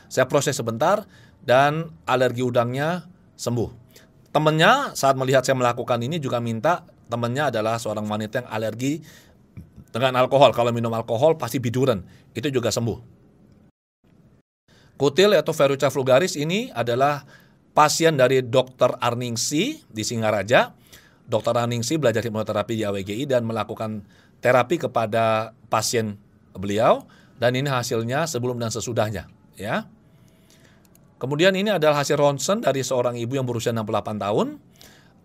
Speaker 1: Saya proses sebentar dan alergi udangnya sembuh. Temannya saat melihat saya melakukan ini juga minta, temannya adalah seorang wanita yang alergi dengan alkohol. Kalau minum alkohol pasti biduran, itu juga sembuh. Kutil atau Verruca vulgaris ini adalah pasien dari Dr. Arningsi di Singaraja. Dr. Arningsi belajar hipnoterapi di AWGI dan melakukan terapi kepada pasien beliau, dan ini hasilnya sebelum dan sesudahnya ya. Kemudian ini adalah hasil ronsen dari seorang ibu yang berusia 68 tahun.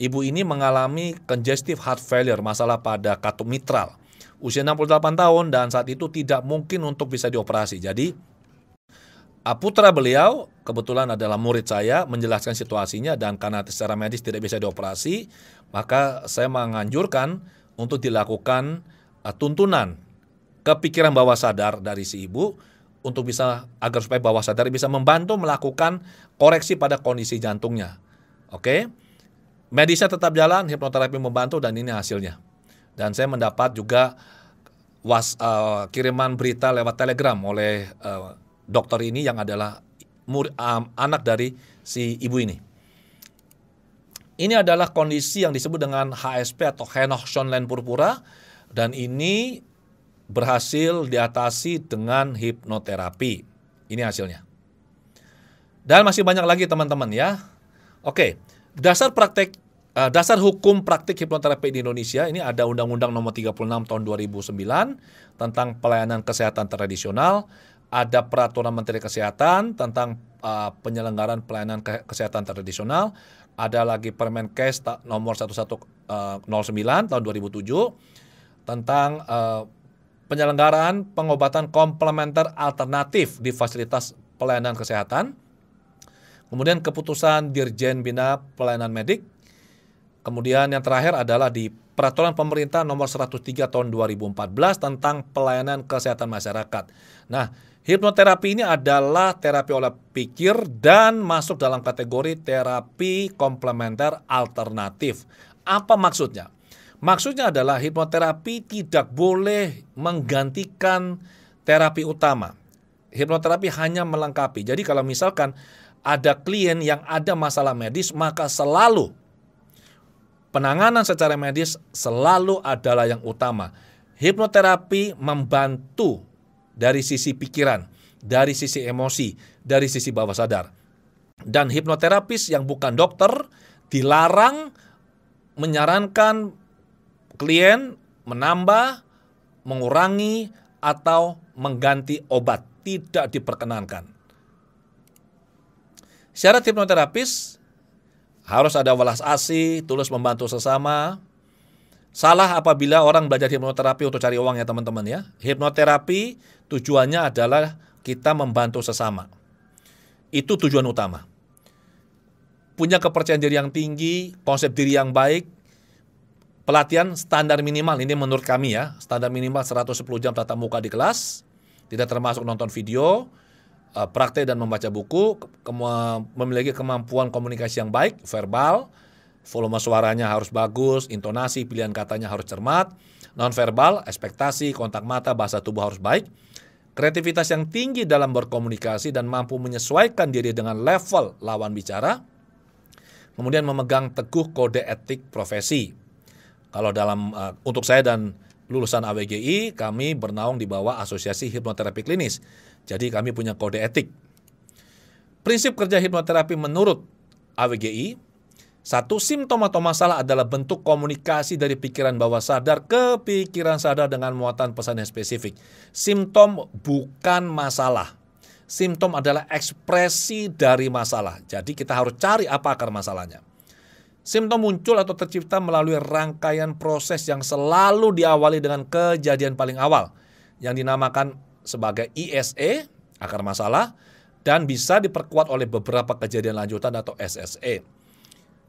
Speaker 1: Ibu ini mengalami congestive heart failure, masalah pada katup mitral. Usia 68 tahun dan saat itu tidak mungkin untuk bisa dioperasi. Jadi putra beliau kebetulan adalah murid saya, menjelaskan situasinya, dan karena secara medis tidak bisa dioperasi, maka saya menganjurkan untuk dilakukan tuntunan kepikiran bawah sadar dari si ibu untuk bisa agar supaya bawah sadar bisa membantu melakukan koreksi pada kondisi jantungnya. Oke. Medisnya tetap jalan, hipnoterapi membantu, dan ini hasilnya. Dan saya mendapat juga kiriman berita lewat Telegram oleh dokter ini yang adalah anak dari si ibu ini. Ini adalah kondisi yang disebut dengan HSP atau Henoch-Schönlein purpura, dan ini berhasil diatasi dengan hipnoterapi. Ini hasilnya. Dan masih banyak lagi teman-teman ya. Oke, dasar hukum praktik hipnoterapi di Indonesia ini ada Undang-Undang Nomor 36 Tahun 2009 tentang pelayanan kesehatan tradisional. ada peraturan Menteri Kesehatan tentang penyelenggaraan pelayanan kesehatan tradisional, ada lagi Permenkes nomor 1109 tahun 2007 tentang penyelenggaraan pengobatan komplementer alternatif di fasilitas pelayanan kesehatan. Kemudian keputusan Dirjen Bina Pelayanan Medik. Kemudian yang terakhir adalah di Peraturan Pemerintah nomor 103 tahun 2014 tentang pelayanan kesehatan masyarakat. Nah, hipnoterapi ini adalah terapi olah pikir dan masuk dalam kategori terapi komplementer alternatif. Apa maksudnya? Maksudnya adalah hipnoterapi tidak boleh menggantikan terapi utama. Hipnoterapi hanya melengkapi. Jadi kalau misalkan ada klien yang ada masalah medis, maka selalu penanganan secara medis selalu adalah yang utama. Hipnoterapi membantu dari sisi pikiran, dari sisi emosi, dari sisi bawah sadar. Dan hipnoterapis yang bukan dokter dilarang menyarankan klien menambah, mengurangi, atau mengganti obat. Tidak diperkenankan. Syarat hipnoterapis harus ada welas asih, tulus membantu sesama. Salah apabila orang belajar hipnoterapi untuk cari uang ya teman-teman ya. Hipnoterapi tujuannya adalah kita membantu sesama. Itu tujuan utama. Punya kepercayaan diri yang tinggi, konsep diri yang baik, pelatihan standar minimal, ini menurut kami ya, standar minimal 110 jam tatap muka di kelas, tidak termasuk nonton video, praktek dan membaca buku, memiliki kemampuan komunikasi yang baik, verbal, volume suaranya harus bagus, intonasi, pilihan katanya harus cermat, non-verbal, ekspektasi, kontak mata, bahasa tubuh harus baik, kreativitas yang tinggi dalam berkomunikasi dan mampu menyesuaikan diri dengan level lawan bicara, kemudian memegang teguh kode etik profesi. Kalau untuk saya dan lulusan AWGI, kami bernaung di bawah Asosiasi Hipnoterapi Klinis. Jadi kami punya kode etik. Prinsip kerja hipnoterapi menurut AWGI, satu, simptom atau masalah adalah bentuk komunikasi dari pikiran bawah sadar ke pikiran sadar dengan muatan pesan yang spesifik. Simptom bukan masalah. Simptom adalah ekspresi dari masalah. Jadi kita harus cari apa akar masalahnya. Simptom muncul atau tercipta melalui rangkaian proses yang selalu diawali dengan kejadian paling awal yang dinamakan sebagai ISE, akar masalah, dan bisa diperkuat oleh beberapa kejadian lanjutan atau SSE.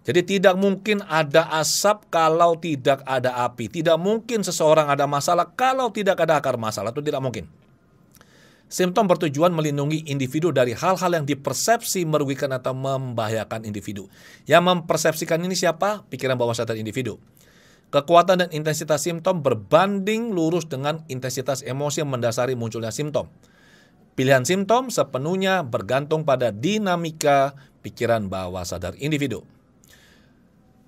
Speaker 1: Jadi tidak mungkin ada asap kalau tidak ada api. Tidak mungkin seseorang ada masalah kalau tidak ada akar masalah. Itu tidak mungkin. Simptom bertujuan melindungi individu dari hal-hal yang dipersepsi merugikan atau membahayakan individu. Yang mempersepsikan ini siapa? Pikiran bawah sadar individu. Kekuatan dan intensitas simptom berbanding lurus dengan intensitas emosi yang mendasari munculnya simptom. Pilihan simptom sepenuhnya bergantung pada dinamika pikiran bawah sadar individu.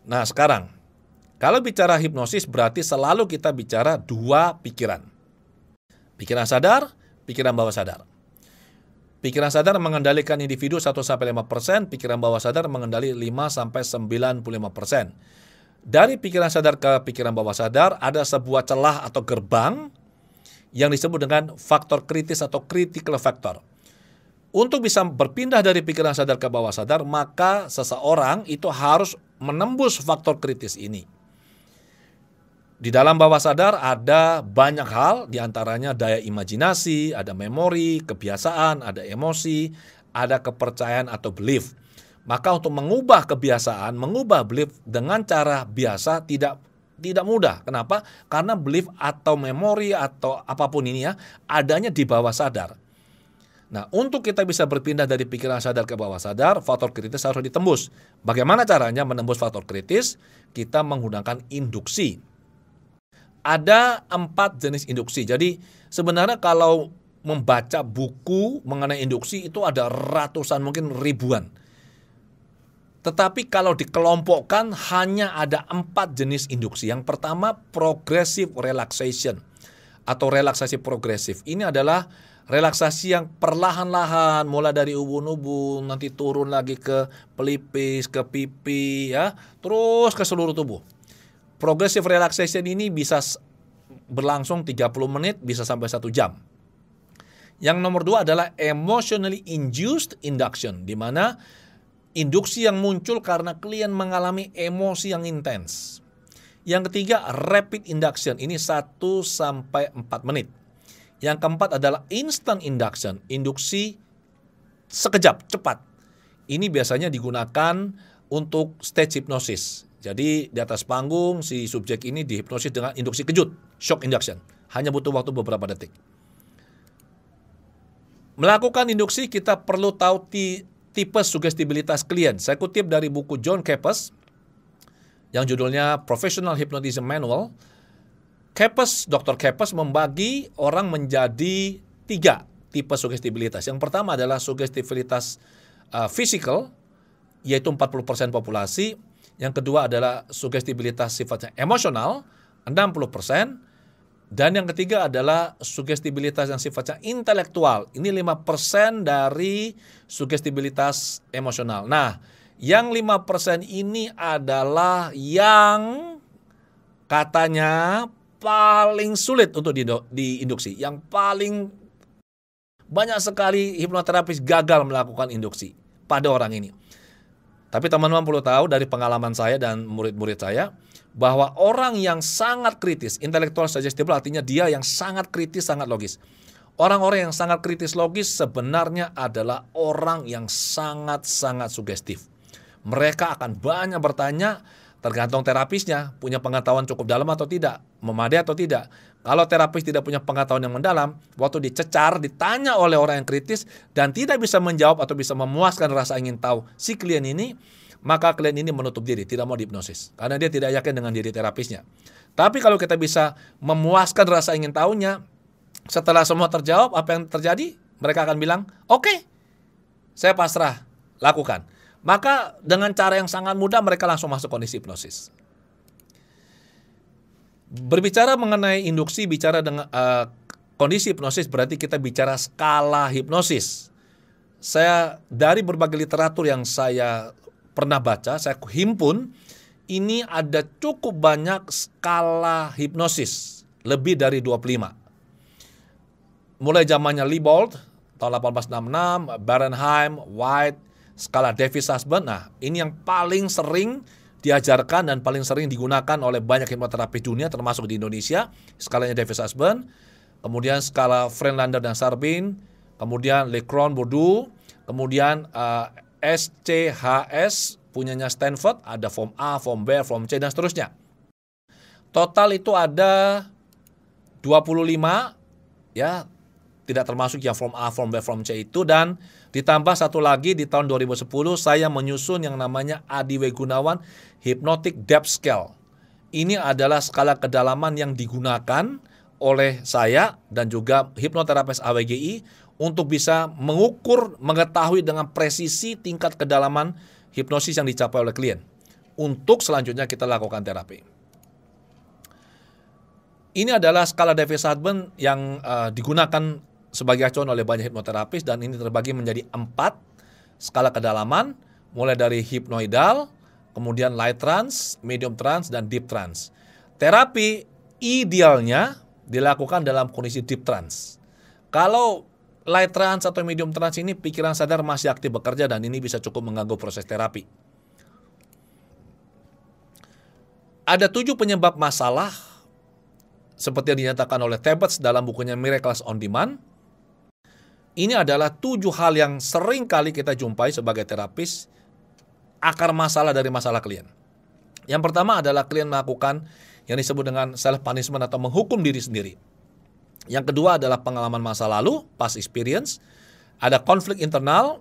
Speaker 1: Nah sekarang, kalau bicara hipnosis berarti selalu kita bicara dua pikiran. Pikiran sadar, pikiran bawah sadar. Pikiran sadar mengendalikan individu 1-5%, pikiran bawah sadar mengendali 5-95%. Dari pikiran sadar ke pikiran bawah sadar ada sebuah celah atau gerbang yang disebut dengan faktor kritis atau critical factor. Untuk bisa berpindah dari pikiran sadar ke bawah sadar, maka seseorang itu harus menembus faktor kritis ini. Di dalam bawah sadar ada banyak hal, diantaranya daya imajinasi, ada memori, kebiasaan, ada emosi, ada kepercayaan atau belief. Maka untuk mengubah kebiasaan, mengubah belief dengan cara biasa tidak mudah. Kenapa? Karena belief atau memori atau apapun ini ya, adanya di bawah sadar. Nah, untuk kita bisa berpindah dari pikiran sadar ke bawah sadar, faktor kritis harus ditembus. Bagaimana caranya menembus faktor kritis? Kita menggunakan induksi. Ada 4 jenis induksi. Jadi sebenarnya kalau membaca buku mengenai induksi itu ada ratusan, mungkin ribuan. Tetapi kalau dikelompokkan hanya ada 4 jenis induksi. Yang pertama progressive relaxation atau relaksasi progresif. Ini adalah relaksasi yang perlahan-lahan, mulai dari ubun-ubun, nanti turun lagi ke pelipis, ke pipi, ya, terus ke seluruh tubuh. Progressive relaxation ini bisa berlangsung 30 menit, bisa sampai 1 jam. Yang nomor 2 adalah emotionally induced induction, di mana induksi yang muncul karena klien mengalami emosi yang intens. Yang ketiga, rapid induction, ini 1-4 menit. Yang keempat adalah instant induction, induksi sekejap, cepat. Ini biasanya digunakan untuk stage hipnosis. Jadi di atas panggung si subjek ini dihipnosis dengan induksi kejut, shock induction. Hanya butuh waktu beberapa detik. Melakukan induksi kita perlu tahu tipe sugestibilitas klien. Saya kutip dari buku John Kappas yang judulnya Professional Hypnotism Manual. Dr. Kappas membagi orang menjadi 3 tipe sugestibilitas. Yang pertama adalah sugestibilitas physical, yaitu 40% populasi. Yang kedua adalah sugestibilitas sifatnya emosional, 60%. Dan yang ketiga adalah sugestibilitas yang sifatnya intelektual. Ini 5% dari sugestibilitas emosional. Nah, yang 5% ini adalah yang katanya paling sulit untuk diinduksi. Yang paling banyak sekali hipnoterapis gagal melakukan induksi pada orang ini. Tapi teman-teman perlu tahu dari pengalaman saya dan murid-murid saya, bahwa orang yang sangat kritis, intelektual suggestible artinya dia yang sangat kritis, sangat logis. Orang-orang yang sangat kritis logis sebenarnya adalah orang yang sangat-sangat sugestif. Mereka akan banyak bertanya, tergantung terapisnya, punya pengetahuan cukup dalam atau tidak, memadai atau tidak. Kalau terapis tidak punya pengetahuan yang mendalam, waktu dicecar, ditanya oleh orang yang kritis, dan tidak bisa menjawab atau bisa memuaskan rasa ingin tahu si klien ini, maka klien ini menutup diri, tidak mau dihipnosis. Karena dia tidak yakin dengan diri terapisnya. Tapi kalau kita bisa memuaskan rasa ingin tahunya, setelah semua terjawab, apa yang terjadi? Mereka akan bilang, oke, saya pasrah, lakukan. Maka dengan cara yang sangat mudah mereka langsung masuk kondisi hipnosis. Berbicara mengenai induksi, bicara dengan kondisi hipnosis berarti kita bicara skala hipnosis. Saya dari berbagai literatur yang saya pernah baca, saya himpun, ini ada cukup banyak skala hipnosis, lebih dari 25. Mulai zamannya Liebold tahun 1866, Barenheim, White, skala Davis-Husband. Nah, ini yang paling sering diajarkan dan paling sering digunakan oleh banyak hipnoterapis dunia termasuk di Indonesia, skalanya Davis-Husband. Kemudian skala Friedlander dan Sarbin, kemudian Lecron Bourdieu, kemudian SCHS punyanya Stanford, ada form A, form B, form C dan seterusnya. Total itu ada 25 ya, tidak termasuk yang form A, form B, form C itu, dan ditambah satu lagi di tahun 2010 saya menyusun yang namanya Adi W. Gunawan Hypnotic Depth Scale. Ini adalah skala kedalaman yang digunakan oleh saya dan juga hipnoterapis AWGI untuk bisa mengukur, mengetahui dengan presisi tingkat kedalaman hipnosis yang dicapai oleh klien. Untuk selanjutnya kita lakukan terapi. Ini adalah skala Davis-Husband yang digunakan sebagai acuan oleh banyak hipnoterapis, dan ini terbagi menjadi 4 skala kedalaman, mulai dari hipnoidal, kemudian light trance, medium trance, dan deep trance. Terapi idealnya dilakukan dalam kondisi deep trance. Kalau light trance atau medium trance ini pikiran sadar masih aktif bekerja, dan ini bisa cukup mengganggu proses terapi. Ada 7 penyebab masalah seperti yang dinyatakan oleh Tebbets dalam bukunya Miracles on Demand. Ini adalah 7 hal yang sering kali kita jumpai sebagai terapis, akar masalah dari masalah klien. Yang pertama adalah klien melakukan yang disebut dengan self punishment atau menghukum diri sendiri. Yang kedua adalah pengalaman masa lalu, past experience. Ada konflik internal,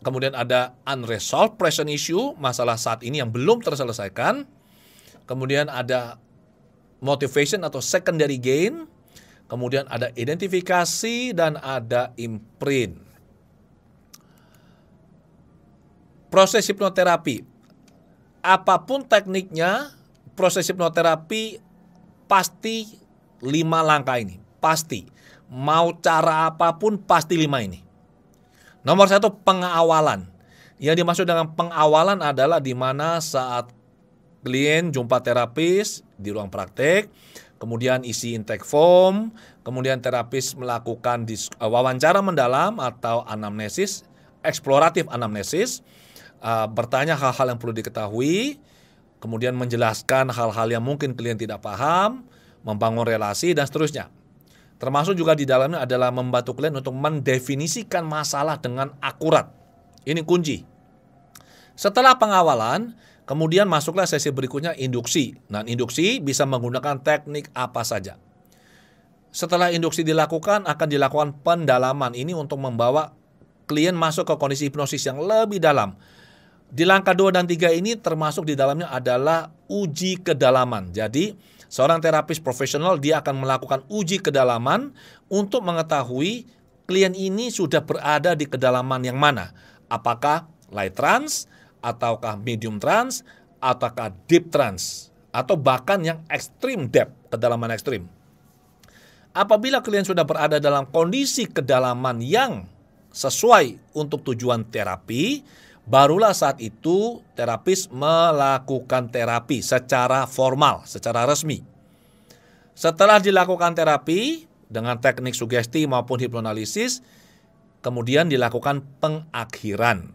Speaker 1: kemudian ada unresolved present issue, masalah saat ini yang belum terselesaikan. Kemudian ada motivation atau secondary gain. Kemudian ada identifikasi dan ada imprint. Proses hipnoterapi. Apapun tekniknya, proses hipnoterapi pasti 5 langkah ini. Pasti. Mau cara apapun pasti 5 ini. Nomor 1, pengawalan. Yang dimaksud dengan pengawalan adalah di mana saat klien jumpa terapis di ruang praktek, kemudian isi intake form, kemudian terapis melakukan wawancara mendalam atau anamnesis, eksploratif anamnesis, bertanya hal-hal yang perlu diketahui, kemudian menjelaskan hal-hal yang mungkin klien tidak paham, membangun relasi, dan seterusnya. Termasuk juga di dalamnya adalah membantu klien untuk mendefinisikan masalah dengan akurat. Ini kunci. Setelah pengawalan, kemudian masuklah sesi berikutnya, induksi. Nah, induksi bisa menggunakan teknik apa saja. Setelah induksi dilakukan, akan dilakukan pendalaman. Ini untuk membawa klien masuk ke kondisi hipnosis yang lebih dalam. Di langkah 2 dan 3 ini termasuk di dalamnya adalah uji kedalaman. Jadi, seorang terapis profesional dia akan melakukan uji kedalaman untuk mengetahui klien ini sudah berada di kedalaman yang mana. Apakah light trance, ataukah medium trance, ataukah deep trance, atau bahkan yang extreme depth, kedalaman ekstrim. Apabila klien sudah berada dalam kondisi kedalaman yang sesuai untuk tujuan terapi, barulah saat itu terapis melakukan terapi secara formal, secara resmi. Setelah dilakukan terapi dengan teknik sugesti maupun hipnoanalisis, kemudian dilakukan pengakhiran.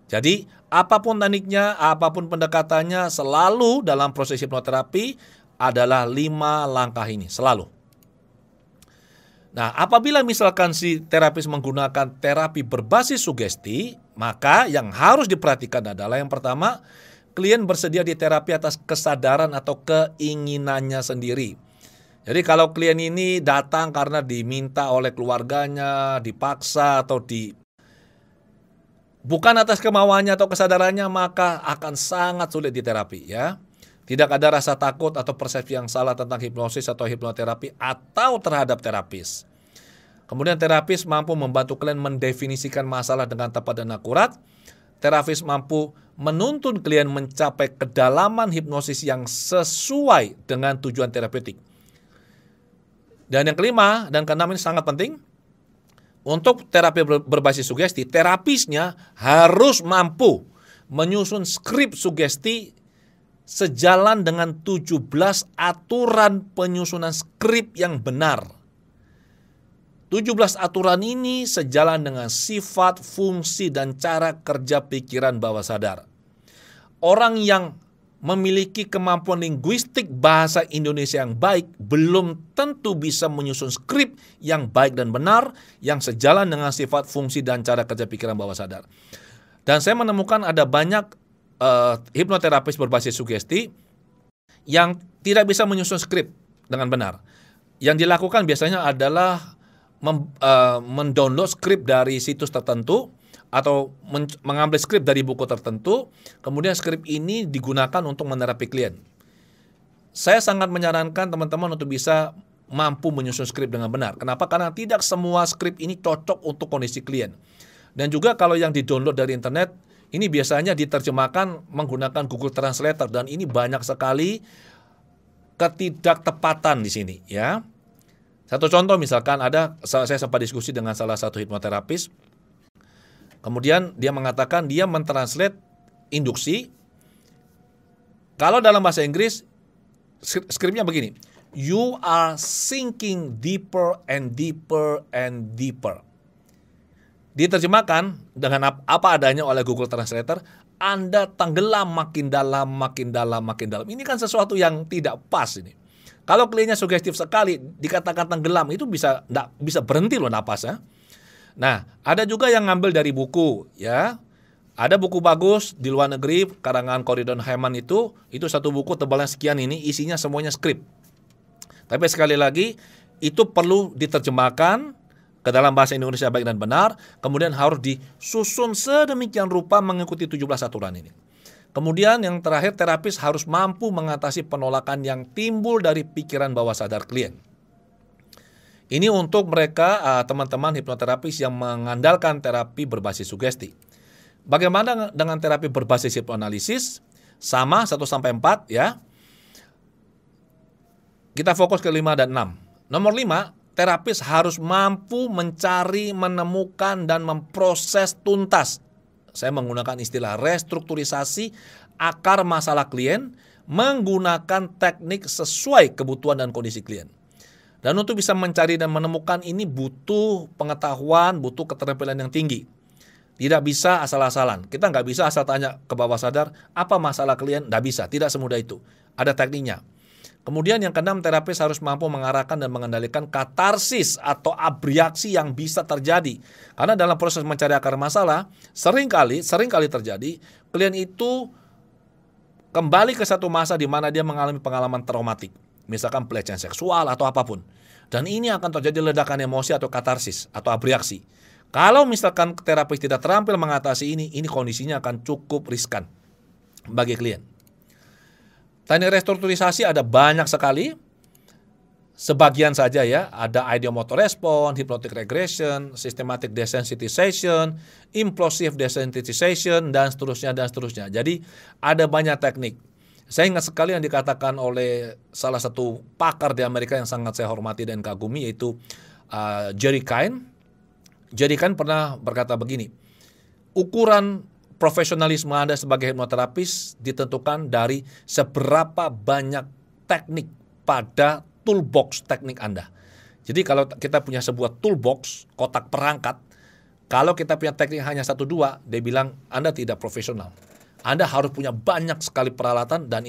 Speaker 1: Jadi apapun tekniknya, apapun pendekatannya, selalu dalam proses hipnoterapi adalah 5 langkah ini, selalu. Nah, apabila misalkan si terapis menggunakan terapi berbasis sugesti, maka yang harus diperhatikan adalah yang pertama, klien bersedia di terapi atas kesadaran atau keinginannya sendiri. Jadi kalau klien ini datang karena diminta oleh keluarganya, dipaksa atau bukan atas kemauannya atau kesadarannya, maka akan sangat sulit diterapi ya. Tidak ada rasa takut atau persepsi yang salah tentang hipnosis atau hipnoterapi atau terhadap terapis. Kemudian terapis mampu membantu klien mendefinisikan masalah dengan tepat dan akurat. Terapis mampu menuntun klien mencapai kedalaman hipnosis yang sesuai dengan tujuan terapeutik. Dan yang kelima dan keenam ini sangat penting. Untuk terapi berbasis sugesti, terapisnya harus mampu menyusun skrip sugesti sejalan dengan 17 aturan penyusunan skrip yang benar. 17 aturan ini sejalan dengan sifat, fungsi, dan cara kerja pikiran bawah sadar. Orang yang memiliki kemampuan linguistik bahasa Indonesia yang baik belum tentu bisa menyusun skrip yang baik dan benar yang sejalan dengan sifat, fungsi, dan cara kerja pikiran bawah sadar. Dan saya menemukan ada banyak hipnoterapis berbasis sugesti yang tidak bisa menyusun skrip dengan benar. Yang dilakukan biasanya adalah mendownload skrip dari situs tertentu atau mengambil skrip dari buku tertentu, kemudian skrip ini digunakan untuk menerapi klien. Saya sangat menyarankan teman-teman untuk bisa mampu menyusun skrip dengan benar. Kenapa? Karena tidak semua skrip ini cocok untuk kondisi klien. Dan juga kalau yang di-download dari internet, ini biasanya diterjemahkan menggunakan Google Translator dan ini banyak sekali ketidaktepatan di sini ya. Satu contoh misalkan saya sempat diskusi dengan salah satu hipnoterapis. Kemudian dia mengatakan dia mentranslate induksi. Kalau dalam bahasa Inggris skripnya begini. You are sinking deeper and deeper and deeper. Diterjemahkan dengan apa adanya oleh Google Translator, Anda tenggelam makin dalam, makin dalam, makin dalam. Ini kan sesuatu yang tidak pas ini. Kalau kliennya sugestif sekali, dikatakan tenggelam, itu bisa berhenti loh napasnya. Nah, ada juga yang ngambil dari buku, ya. Ada buku bagus di luar negeri, karangan Corydon Heyman itu satu buku tebalnya sekian ini, isinya semuanya skrip. Tapi sekali lagi, itu perlu diterjemahkan ke dalam bahasa Indonesia baik dan benar, kemudian harus disusun sedemikian rupa mengikuti 17 aturan ini. Kemudian yang terakhir, terapis harus mampu mengatasi penolakan yang timbul dari pikiran bawah sadar klien. Ini untuk mereka teman-teman hipnoterapis yang mengandalkan terapi berbasis sugesti. Bagaimana dengan terapi berbasis hipnoanalisis? Sama 1-4 ya. Kita fokus ke 5 dan 6. Nomor 5, terapis harus mampu mencari, menemukan, dan memproses tuntas. Saya menggunakan istilah restrukturisasi akar masalah klien, menggunakan teknik sesuai kebutuhan dan kondisi klien. Dan untuk bisa mencari dan menemukan ini butuh pengetahuan, butuh keterampilan yang tinggi. Tidak bisa asal-asalan. Kita nggak bisa asal tanya ke bawah sadar, apa masalah klien? Nggak bisa, tidak semudah itu. Ada tekniknya. Kemudian yang keenam, terapis harus mampu mengarahkan dan mengendalikan katarsis atau abreaksi yang bisa terjadi. Karena dalam proses mencari akar masalah, seringkali terjadi, klien itu kembali ke satu masa di mana dia mengalami pengalaman traumatik. Misalkan pelecehan seksual atau apapun. Dan ini akan terjadi ledakan emosi atau katarsis atau abreaksi. Kalau misalkan terapis tidak terampil mengatasi ini kondisinya akan cukup riskan bagi klien. Teknik restrukturisasi ada banyak sekali. Sebagian saja ya, ada ideomotor response, hypnotic regression, systematic desensitization, implosive desensitization, dan seterusnya. Jadi ada banyak teknik. Saya ingat sekali yang dikatakan oleh salah satu pakar di Amerika yang sangat saya hormati dan kagumi, yaitu Jerry Kine. Jerry Kine pernah berkata begini, ukuran profesionalisme Anda sebagai hipnoterapis ditentukan dari seberapa banyak teknik pada toolbox teknik Anda. Jadi kalau kita punya sebuah toolbox, kotak perangkat, kalau kita punya teknik hanya 1-2, dia bilang Anda tidak profesional. Anda harus punya banyak sekali peralatan dan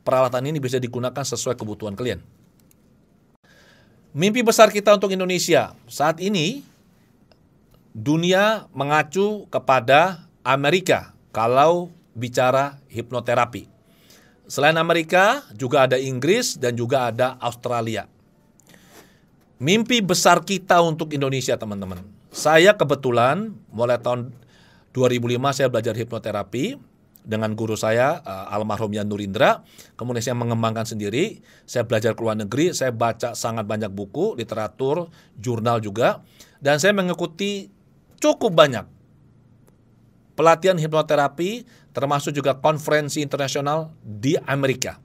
Speaker 1: peralatan ini bisa digunakan sesuai kebutuhan klien. Mimpi besar kita untuk Indonesia. Saat ini dunia mengacu kepada Amerika kalau bicara hipnoterapi. Selain Amerika, juga ada Inggris dan juga ada Australia. Mimpi besar kita untuk Indonesia, teman-teman. Saya kebetulan mulai tahun 2005 saya belajar hipnoterapi dengan guru saya, almarhum Yan Nurindra. Kemudian saya mengembangkan sendiri, saya belajar ke luar negeri, saya baca sangat banyak buku, literatur, jurnal juga. Dan saya mengikuti cukup banyak pelatihan hipnoterapi, termasuk juga konferensi internasional di Amerika.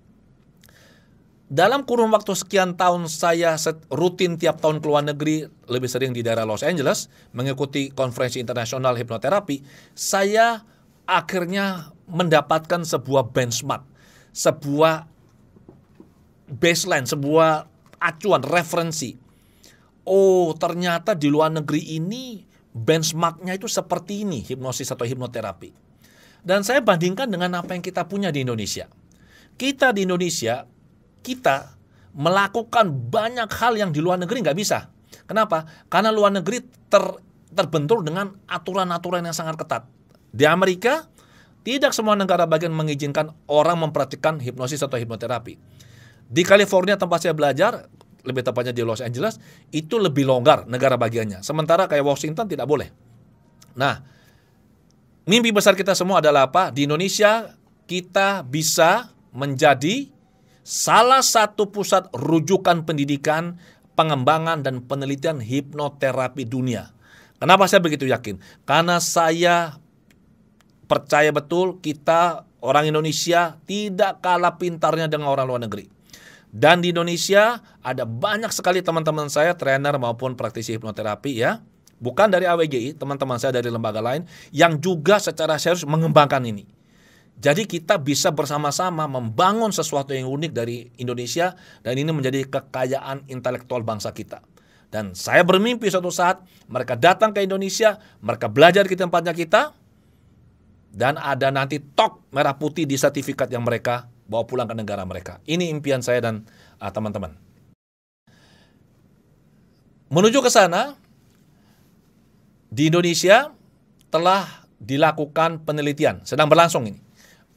Speaker 1: Dalam kurun waktu sekian tahun saya rutin tiap tahun ke luar negeri, lebih sering di daerah Los Angeles, mengikuti konferensi internasional hipnoterapi, saya akhirnya mendapatkan sebuah benchmark, sebuah baseline, sebuah acuan, referensi. Oh, ternyata di luar negeri ini benchmarknya itu seperti ini, hipnosis atau hipnoterapi. Dan saya bandingkan dengan apa yang kita punya di Indonesia. Kita di Indonesia, kita melakukan banyak hal yang di luar negeri nggak bisa. Kenapa? Karena luar negeri terbentur dengan aturan-aturan yang sangat ketat. Di Amerika, tidak semua negara bagian mengizinkan orang mempraktikkan hipnosis atau hipnoterapi. Di California tempat saya belajar, lebih tepatnya di Los Angeles, itu lebih longgar negara bagiannya. Sementara kayak Washington tidak boleh. Nah, mimpi besar kita semua adalah apa? Di Indonesia kita bisa menjadi salah satu pusat rujukan pendidikan, pengembangan, dan penelitian hipnoterapi dunia. Kenapa saya begitu yakin? Karena saya percaya betul kita orang Indonesia tidak kalah pintarnya dengan orang luar negeri. Dan di Indonesia ada banyak sekali teman-teman saya, trainer maupun praktisi hipnoterapi ya. Bukan dari AWGI, teman-teman saya dari lembaga lain yang juga secara serius mengembangkan ini. Jadi kita bisa bersama-sama membangun sesuatu yang unik dari Indonesia dan ini menjadi kekayaan intelektual bangsa kita. Dan saya bermimpi suatu saat mereka datang ke Indonesia, mereka belajar di tempatnya kita, dan ada nanti tok merah putih di sertifikat yang mereka bawa pulang ke negara mereka. Ini impian saya dan teman-teman. Menuju ke sana, di Indonesia telah dilakukan penelitian, sedang berlangsung ini.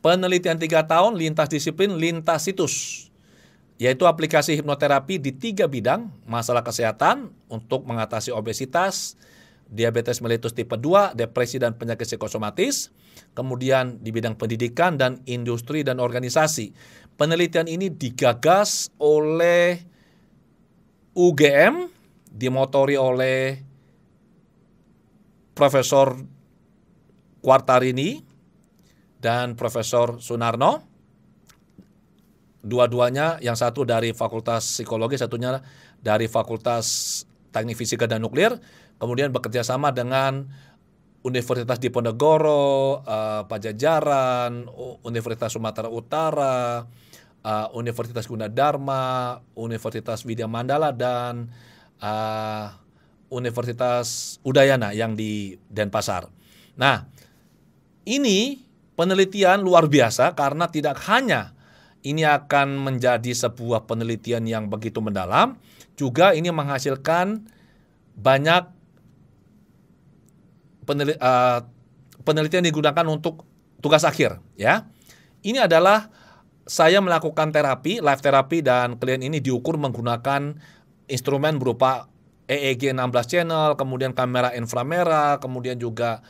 Speaker 1: Penelitian 3 tahun, lintas disiplin, lintas situs. Yaitu aplikasi hipnoterapi di 3 bidang, masalah kesehatan untuk mengatasi obesitas, diabetes mellitus tipe 2, depresi dan penyakit psikosomatis, kemudian di bidang pendidikan dan industri dan organisasi. Penelitian ini digagas oleh UGM, dimotori oleh Profesor Quartarini dan Profesor Sunarno. Dua-duanya, yang satu dari Fakultas Psikologi, satunya dari Fakultas Teknik Fisika dan Nuklir. Kemudian bekerja sama dengan Universitas Diponegoro, Pajajaran, Universitas Sumatera Utara, Universitas Gunadarma, Universitas Widya Mandala, dan Universitas Udayana yang di Denpasar. Nah, ini penelitian luar biasa karena tidak hanya ini akan menjadi sebuah penelitian yang begitu mendalam, juga ini menghasilkan banyak penelitian digunakan untuk tugas akhir, ya. Ini adalah saya melakukan terapi, live terapi, dan klien ini diukur menggunakan instrumen berupa EEG 16 channel, kemudian kamera inframerah, kemudian juga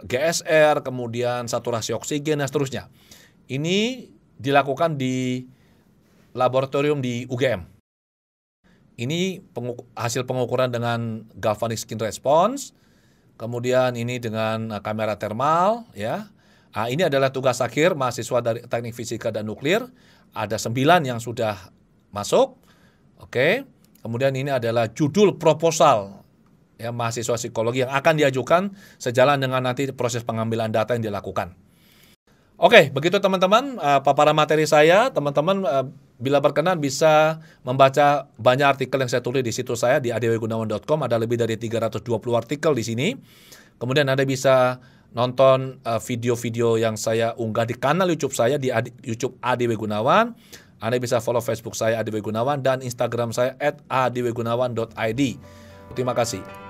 Speaker 1: GSR, kemudian saturasi oksigen, dan seterusnya. Ini dilakukan di laboratorium di UGM. Ini hasil pengukuran dengan galvanic skin response, kemudian ini dengan kamera thermal, ya. Ini adalah tugas akhir mahasiswa dari Teknik Fisika dan Nuklir. Ada 9 yang sudah masuk. Oke. Kemudian ini adalah judul proposal ya mahasiswa psikologi yang akan diajukan sejalan dengan nanti proses pengambilan data yang dilakukan. Oke, begitu teman-teman paparan materi saya. Teman-teman bila berkenan bisa membaca banyak artikel yang saya tulis di situs saya di adwgunawan.com. Ada lebih dari 320 artikel di sini. Kemudian Anda bisa nonton video-video yang saya unggah di kanal YouTube saya di YouTube ADW Gunawan. Anda bisa follow Facebook saya ADW Gunawan dan Instagram saya @adwgunawan.id. Terima kasih.